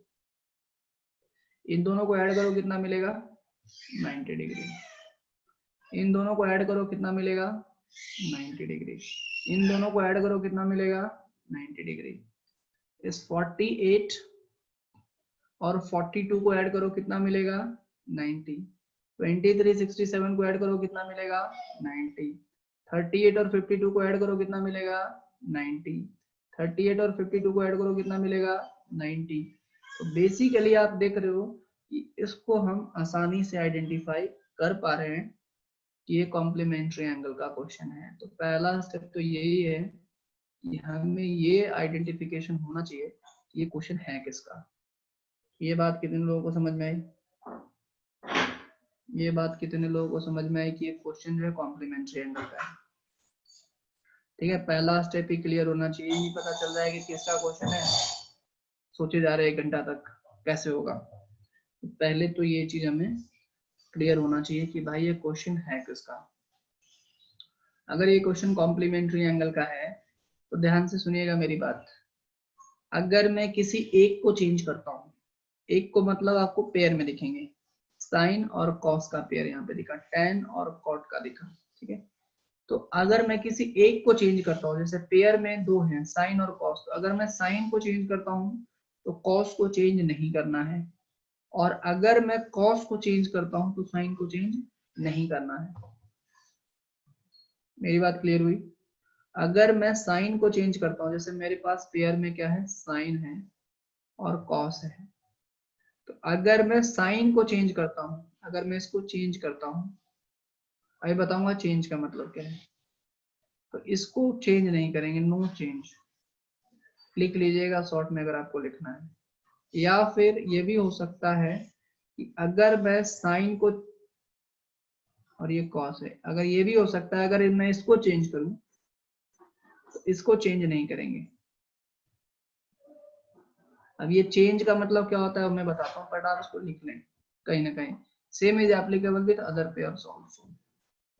[SPEAKER 1] इन दोनों को ऐड करो कितना मिलेगा, 90 डिग्री, इन दोनों को ऐड करो कितना मिलेगा, 90 डिग्री, इन दोनों को ऐड करो कितना मिलेगा, 90 डिग्री, इस 48 और 42 को ऐड करो कितना मिलेगा, 90, 23, 67 को ऐड करो कितना मिलेगा, 90, 38 और 52 को ऐड करो कितना मिलेगा, 90। 38 और 52 को ऐड करो कितना मिलेगा 90। तो बेसिकली आप देख रहे हो कि इसको हम आसानी से आइडेंटिफाई कर पा रहे हैं कि ये कॉम्प्लीमेंट्री एंगल का क्वेश्चन है। तो पहला स्टेप तो यही है कि हमें ये आइडेंटिफिकेशन होना चाहिए कि ये क्वेश्चन है किसका। ये बात कितने लोगों को समझ में आई? ये बात कितने लोगों को समझ में आई कि ये क्वेश्चन जो है कॉम्प्लीमेंट्री एंगल का है? ठीक है, पहला स्टेप ही क्लियर होना चाहिए। नहीं पता चल रहा है कि किसका क्वेश्चन है, सोचे जा रहे हैं 1 घंटा तक कैसे होगा। तो पहले तो ये चीज हमें क्लियर होना चाहिए कि भाई ये क्वेश्चन है किसका। अगर ये क्वेश्चन कॉम्प्लीमेंट्री एंगल का है तो ध्यान से सुनिएगा मेरी बात। अगर मैं किसी एक को चेंज करता हूँ, एक को मतलब आपको पेयर में दिखेंगे, साइन और कॉस का पेयर यहाँ पे दिखा, टेन और कॉट का दिखा, ठीक है। तो अगर मैं किसी एक को चेंज करता हूँ, जैसे पेयर में 2 हैं साइन और कॉस, तो अगर मैं साइन को चेंज करता हूँ तो कॉस को चेंज नहीं करना है, और अगर मैं कॉस को चेंज करता हूँ तो साइन को चेंज नहीं करना है। मेरी बात क्लियर हुई? अगर मैं साइन को चेंज करता हूँ, जैसे मेरे पास पेयर में क्या है, साइन है और कॉस है, तो अगर मैं साइन को चेंज करता हूँ, अगर मैं इसको चेंज करता हूँ, अभी बताऊंगा चेंज का मतलब क्या है, तो इसको चेंज नहीं करेंगे, नो चेंज लिख लीजिएगा शॉर्ट में अगर आपको लिखना है। या फिर ये भी हो सकता है कि अगर मैं साइन को, और ये कॉस है, अगर ये भी हो सकता है अगर मैं इसको चेंज करूं तो इसको चेंज नहीं करेंगे। अब ये चेंज का मतलब क्या होता है मैं बताता हूँ, बट आप इसको लिख लें कहीं ना कहीं। Same is applicable with other pairs also.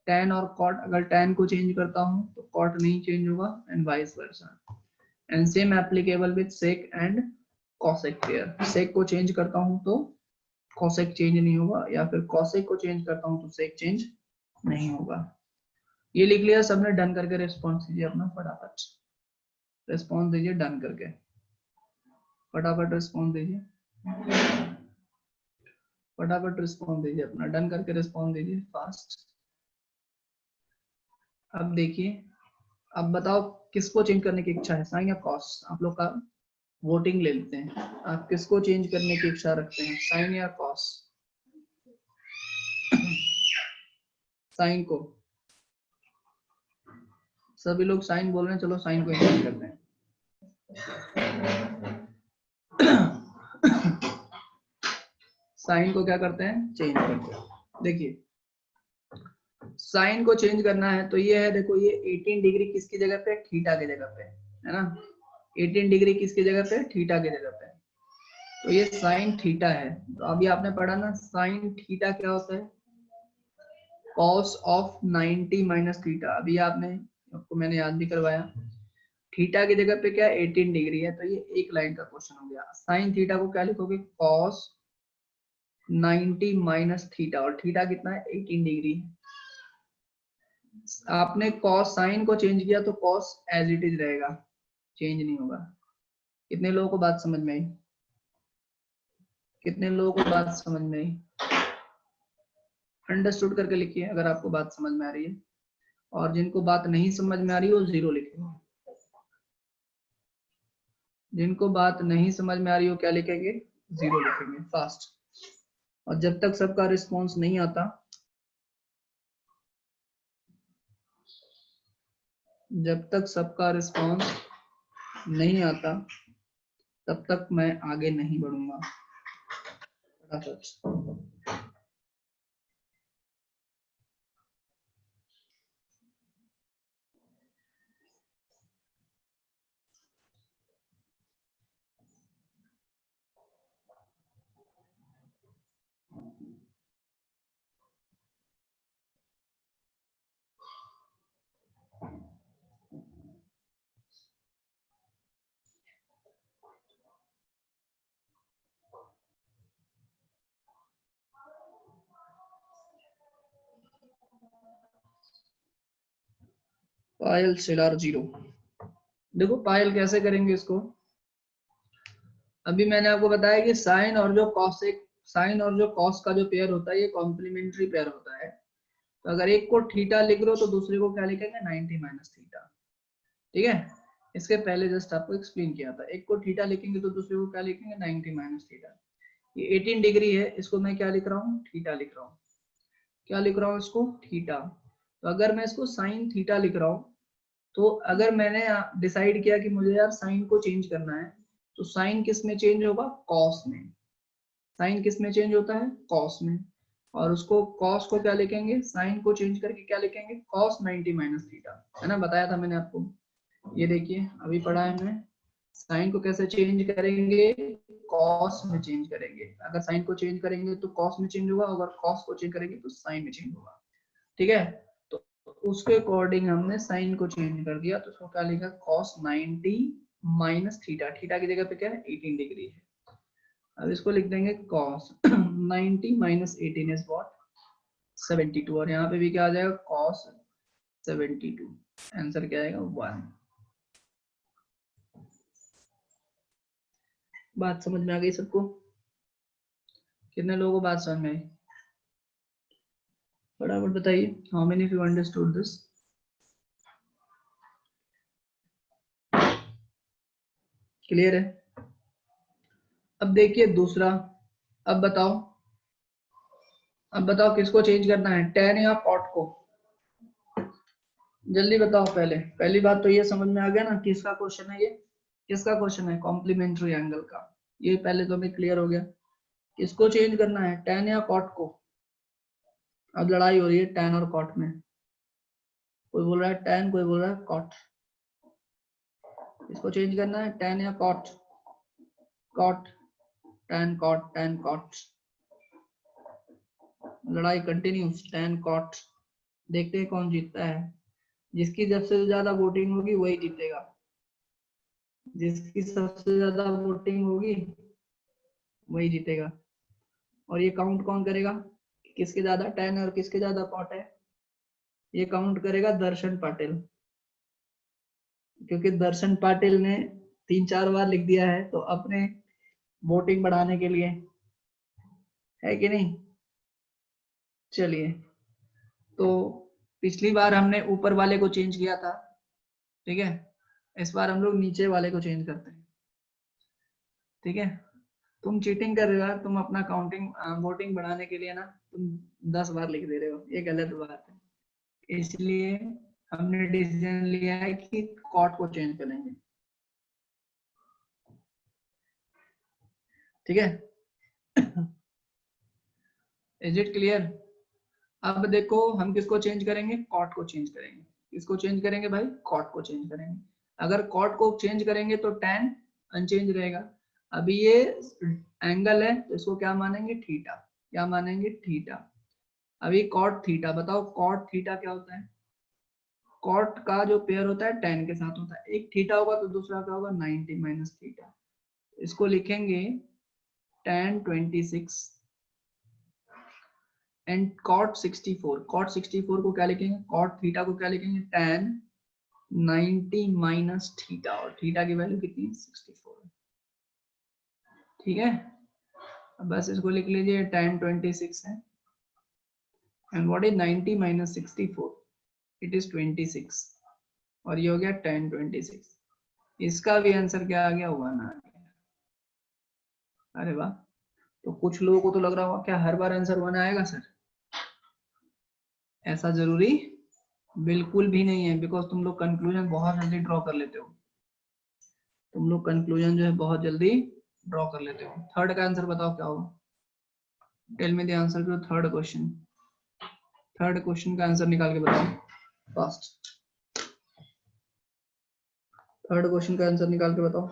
[SPEAKER 1] tan और cot, अगर tan को चेंज करता हूँ तो cot नहीं चेंज होगा, and vice versa. And same applicable with sec and cosec pair. sec को चेंज करता हूँ तो cosec चेंज नहीं होगा, या फिर cosec को चेंज करता हूँ तो sec चेंज नहीं होगा। ये लिख लिया सबने, डन करके रिस्पॉन्स दीजिए अपना फटाफट। रिस्पॉन्स दीजिए डन करके, फटाफट रिस्पॉन्स दीजिए, फटाफट रिस्पॉन्स दीजिए अपना, डन करके रिस्पॉन्स दीजिए फास्ट। अब देखिए, अब बताओ किसको चेंज करने की इच्छा है, साइन या कॉस? आप लोग का वोटिंग ले लेते हैं, आप किसको चेंज करने की इच्छा रखते हैं, साइन या कॉस? साइन को, सभी लोग साइन बोल रहे हैं, चलो साइन को चेंज करते हैं। साइन को क्या करते हैं, चेंज करते हैं। देखिए साइन को चेंज करना है तो ये है, देखो ये 18 डिग्री किसकी जगह पे, थीटा की जगह पे है ना। 18 डिग्री किसकी जगह पे, थीटा की जगह पे। तो ये साइन थीटा है, तो अभी आपने पढ़ा ना साइन थीटा क्या होता है, कॉस ऑफ 90 माइनस थीटा। अभी आपको मैंने याद भी करवाया, थीटा की जगह पे क्या 18 डिग्री है, तो ये एक लाइन का क्वेश्चन हो गया। साइन थीटा को क्या लिखोगे, कॉस 90 माइनस थीटा, और थीटा कितना है 18 डिग्री। आपने कॉस साइन को चेंज किया तो कॉस एज इट इज रहेगा, चेंज नहीं होगा। कितने लोगों को बात समझ में आई? कितने लोगों को बात समझ में आई? अंडरस्टूड करके लिखिए अगर आपको बात समझ में आ रही है, और जिनको बात नहीं समझ में आ रही है वो 0 लिखेंगे। जिनको बात नहीं समझ में आ रही हो क्या लिखेंगे, 0 लिखेंगे फास्ट। और जब तक सबका रिस्पॉन्स नहीं आता, जब तक सबका रिस्पॉन्स नहीं आता तब तक मैं आगे नहीं बढ़ूंगा। फटाफट पायल सिलार 0। देखो पायल कैसे करेंगे इसको, अभी मैंने आपको बताया कि साइन और जो कॉसेक, साइन और जो कॉस का जो पेयर होता है ये कॉम्प्लीमेंट्री पेयर होता है। तो अगर एक को थीटा लिख रहे हो तो दूसरे को क्या लिखेंगे, 90 माइनस थीटा, ठीक है। इसके पहले जस्ट आपको एक्सप्लेन किया था। एक को थीटा लिखेंगे तो दूसरे को क्या लिखेंगे 90 माइनस थीटा। ये 18 डिग्री है, इसको मैं क्या लिख रहा हूँ थीटा लिख रहा हूँ। क्या लिख रहा हूँ इसको थीटा। तो अगर मैं इसको साइन थीटा लिख रहा हूँ तो अगर मैंने डिसाइड किया कि मुझे यार साइन को चेंज करना है तो साइन किस में चेंज होगा कॉस में। साइन किस में चेंज होता है कॉस में। और उसको कॉस को क्या लिखेंगे साइन को चेंज करके क्या लिखेंगे कॉस 90 माइनस थीटा, है ना बताया था मैंने आपको। ये देखिए अभी पढ़ा है हमने। साइन को कैसे चेंज करेंगे कॉस में चेंज करेंगे। अगर साइन को चेंज करेंगे तो कॉस में चेंज होगा, अगर कॉस को चेंज करेंगे तो साइन में चेंज होगा। ठीक है, तो उसके अकॉर्डिंग हमने साइन को चेंज कर दिया तो उसको क्या लिखा cos 90 माइनस थीटा। थीटा की जगह पे क्या है 18 डिग्री है। अब इसको लिख देंगे cos 90 माइनस 18 इज व्हाट 72। और यहाँ पे भी क्या आ जाएगा cos 72। आंसर क्या आएगा 1। बात समझ में आ गई सबको? कितने लोगों को बात समझ में आई? फटाफट बताइए how many of you understood this. Clear है? अब देखिए दूसरा। अब बताओ, अब बताओ किसको चेंज करना है tan या cot को। जल्दी बताओ। पहले पहली बात तो ये समझ में आ गया ना किसका क्वेश्चन है ये। किसका क्वेश्चन है कॉम्प्लीमेंट्री एंगल का। ये पहले तो हमें क्लियर हो गया। किसको चेंज करना है tan या cot को। अब लड़ाई हो रही है tan और cot में। कोई बोल रहा है tan, कोई बोल रहा है cot। इसको चेंज करना है tan या cot। cot tan cot tan cot। लड़ाई कंटिन्यूस tan cot। देखते हैं कौन जीतता है। जिसकी सबसे ज्यादा वोटिंग होगी वही जीतेगा। जिसकी सबसे ज्यादा वोटिंग होगी वही जीतेगा। और ये काउंट कौन करेगा किसके ज्यादा tan है और किसके ज्यादा cot है। ये काउंट करेगा दर्शन पाटिल। क्योंकि दर्शन पाटिल ने 3-4 बार लिख दिया है तो अपने वोटिंग बढ़ाने के लिए, है कि नहीं। चलिए, तो पिछली बार हमने ऊपर वाले को चेंज किया था, ठीक है। इस बार हम लोग नीचे वाले को चेंज करते हैं, ठीक है। तुम चीटिंग कर रहे हो यार, तुम अपना काउंटिंग वोटिंग बढ़ाने के लिए ना तुम 10 बार लिख दे रहे हो, ये गलत बात है। इसलिए हमने डिसीजन लिया है कि कॉट को चेंज करेंगे, ठीक है। Is it clear? अब देखो हम किसको चेंज करेंगे कॉट को चेंज करेंगे। किसको चेंज करेंगे भाई कॉट को चेंज करेंगे। अगर कॉट को चेंज करेंगे तो tan अनचेंज रहेगा। अभी ये एंगल है तो इसको क्या मानेंगे थीटा। क्या मानेंगे थीटा। अभी कॉट थीटा बताओ कॉट थीटा क्या होता है। कॉट का जो पेयर होता है tan के साथ होता है। एक थीटा होगा तो दूसरा क्या होगा 90 माइनस थीटा। इसको लिखेंगे tan 26 एंड cot 64। cot 64 को क्या लिखेंगे cot थीटा को क्या लिखेंगे tan 90 माइनस थीटा। और थीटा की वैल्यू कितनी है 64, ठीक है। अब बस इसको लिख लीजिए tan 26 है and what is 90 minus 64 it is 26 और ये हो गया tan 26। इसका भी आंसर क्या आ गया 1 आ गया। अरे वाह, तो कुछ लोगों को तो लग रहा होगा क्या हर बार आंसर 1 आएगा सर। ऐसा जरूरी बिल्कुल भी नहीं है, बिकॉज तुम लोग कंक्लूजन बहुत जल्दी ड्रॉ कर लेते हो। तुम लोग कंक्लूजन जो है बहुत जल्दी ड्रॉ कर लेते हो। थर्ड का आंसर बताओ क्या होगा। Tell me the answer to third question. Third question का आंसर निकाल के बताओ फास्ट। थर्ड क्वेश्चन का आंसर निकाल के बताओ।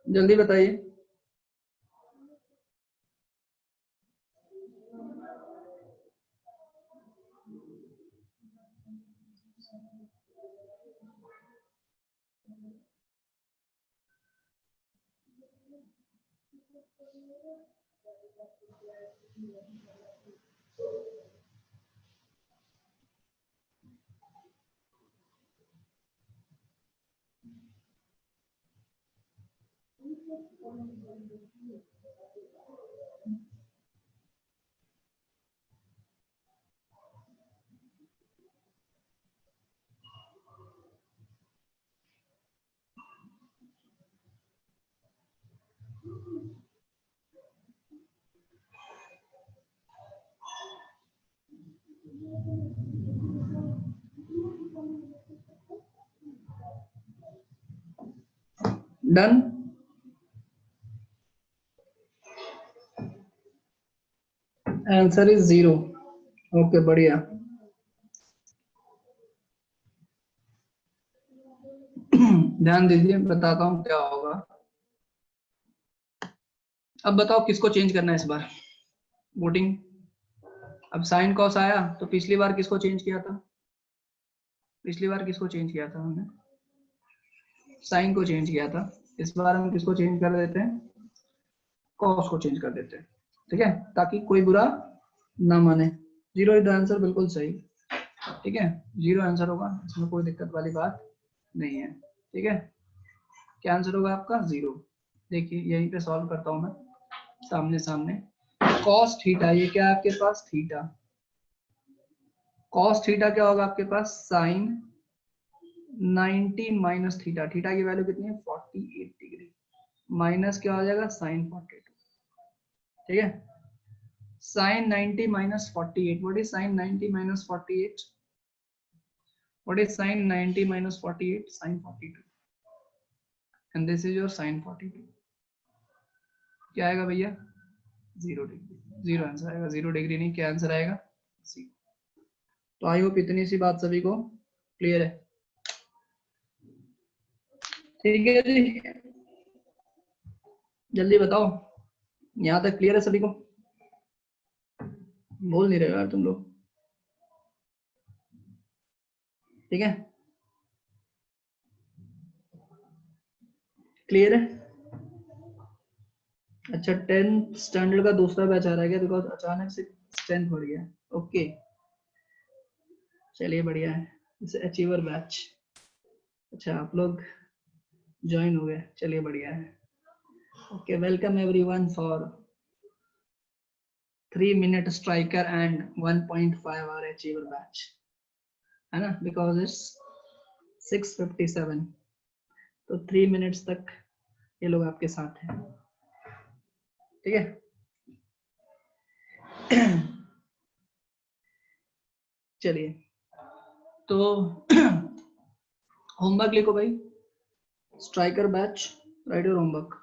[SPEAKER 1] जल्दी बताइए। डन। Answer is 0। ओके बढ़िया। ध्यान दीजिए, बताता हूँ क्या होगा। अब बताओ किसको चेंज करना है इस बार वोटिंग। अब साइन कॉस आया तो पिछली बार किसको चेंज किया था? पिछली बार किसको चेंज किया था हमने? साइन को चेंज किया था। इस बार हम किसको चेंज कर देते हैं? कॉस को चेंज कर देते हैं, ठीक है, ताकि कोई बुरा ना माने। 0 इज द आंसर, बिल्कुल सही, ठीक है, 0 आंसर होगा, इसमें कोई दिक्कत वाली बात नहीं है, ठीक है। क्या आंसर होगा आपका? 0। देखिए यहीं पे सॉल्व करता हूं मैं सामने सामने। कॉस थीटा, ये क्या है आपके पास? थीटा। कॉस थीटा क्या होगा आपके पास? Sine 90 minus theta. थीटा की वैल्यू कितनी है? 48 डिग्री। माइनस क्या हो जाएगा? साइन 42, ठीक है। Sine 90 minus 48, what is sine 90 minus 48? What is sine 90 minus 48? Sine 42, and this is your sine 42। क्या आएगा भैया? 0 डिग्री। 0 आंसर आएगा, 0 डिग्री नहीं, क्या आंसर आएगा? सी। तो आई होप इतनी सी बात सभी को क्लियर है, ठीक है जी। जल्दी बताओ, यहाँ तक क्लियर है सभी को? बोल नहीं रहे यार तुम लोग, ठीक है, क्लियर है? अच्छा 10th स्टैंडर्ड का दूसरा बैच आ रहा है क्या? बिकॉज अचानक से स्ट्रेंथ बढ़ गया। ओके चलिए बढ़िया है, इसे अचीवर बैच। अच्छा आप लोग ज्वाइन हो गए, चलिए बढ़िया है। Okay welcome everyone for 3-minute striker and 1.5 hour achiever batch, है ना, बिकॉज इट्स 6:57, तो 3 मिनट्स तक ये लोग आपके साथ हैं, ठीक है। चलिए तो होमवर्क लिखो भाई, striker batch, right your homework.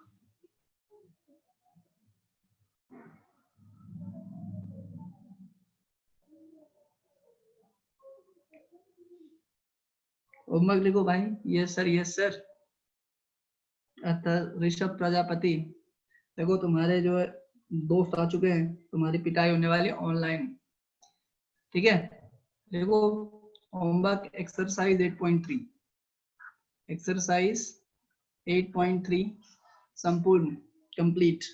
[SPEAKER 1] Homework लिखो भाई। Yes sir, yes sir. Rishabh Prajapati, देखो तुम्हारे जो दोस्त आ चुके हैं, तुम्हारी पिटाई होने वाली ऑनलाइन, ठीक है। देखो होमवर्क एक्सरसाइज 8.3, एक्सरसाइज 8.3 संपूर्ण कंप्लीट।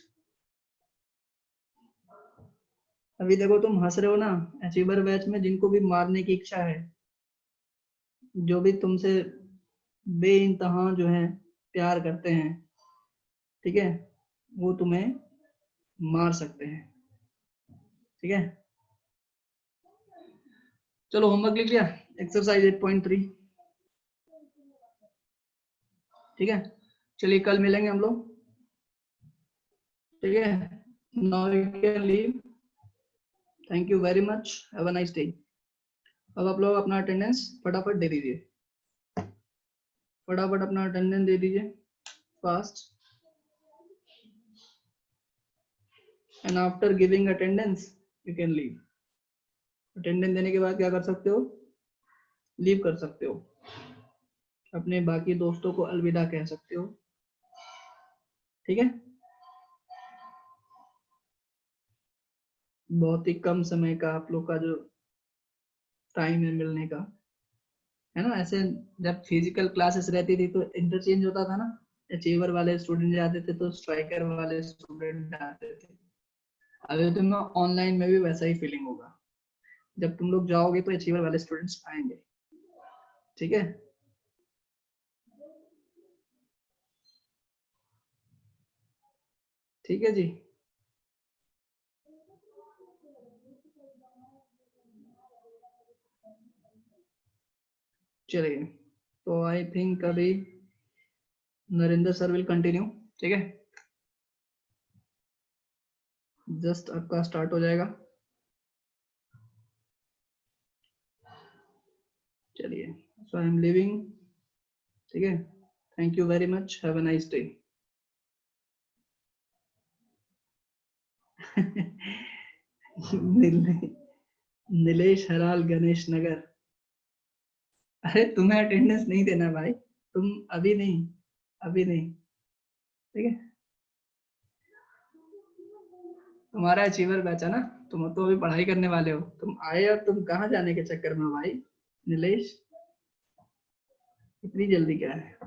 [SPEAKER 1] अभी देखो तुम हंस रहे हो ना, अचीवर बैच में जिनको भी मारने की इच्छा है, जो भी तुमसे बेइंतहा जो है प्यार करते हैं, ठीक है, वो तुम्हें मार सकते हैं, ठीक है। चलो होमवर्क लिख लिया, एक्सरसाइज 8.3, ठीक है। चलिए कल मिलेंगे हम लोग, ठीक है। Now you can leave, thank you very much, have a nice day. अब आप लोग अपना अटेंडेंस फटाफट दे दीजिए, फटाफट अपना अटेंडेंस दे दीजिए fast, and after giving attendance you can leave. Attendance देने के बाद क्या कर सकते हो? लीव कर सकते हो, अपने बाकी दोस्तों को अलविदा कह सकते हो, ठीक है। बहुत ही कम समय का आप लोग का जो टाइम है मिलने का, है ना। ऐसे जब फिजिकल क्लासेस रहती थी तो इंटरचेंज होता था ना, अचीवर वाले स्टूडेंट जाते थे तो स्ट्राइकर वाले स्टूडेंट आते थे। अभी तुम्हें ऑनलाइन में भी वैसा ही फीलिंग होगा, जब तुम लोग जाओगे तो अचीवर वाले स्टूडेंट्स आएंगे, ठीक है। ठीक है जी। चलिए, तो आई थिंक अभी नरेंद्र सर विल कंटिन्यू, ठीक है। जस्ट आपका स्टार्ट हो जाएगा। चलिए, सो आई एम लिविंग, ठीक है। Thank you very much, have a nice day. Nilesh Haral Ganesh Nagar. अरे तुम्हें अटेंडेंस नहीं देना भाई, तुम अभी नहीं, अभी नहीं, ठीक है। तुम्हारा अचीवर बैच है ना, तुम तो अभी पढ़ाई करने वाले हो, तुम आए और तुम कहाँ जाने के चक्कर में हो भाई नीलेश, इतनी जल्दी क्या है।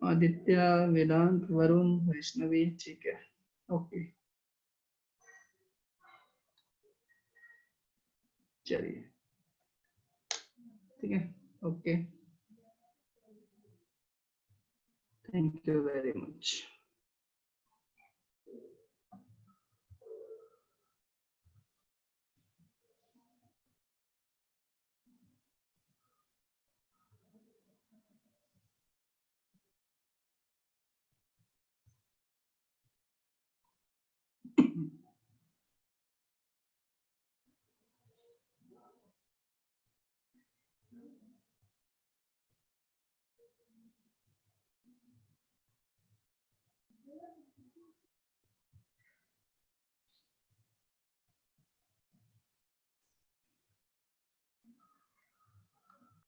[SPEAKER 1] आदित्य, वेदांत, वरुण, वैष्णवी, ठीक है, ओके। चलिए, ठीक है, okay, thank you very much.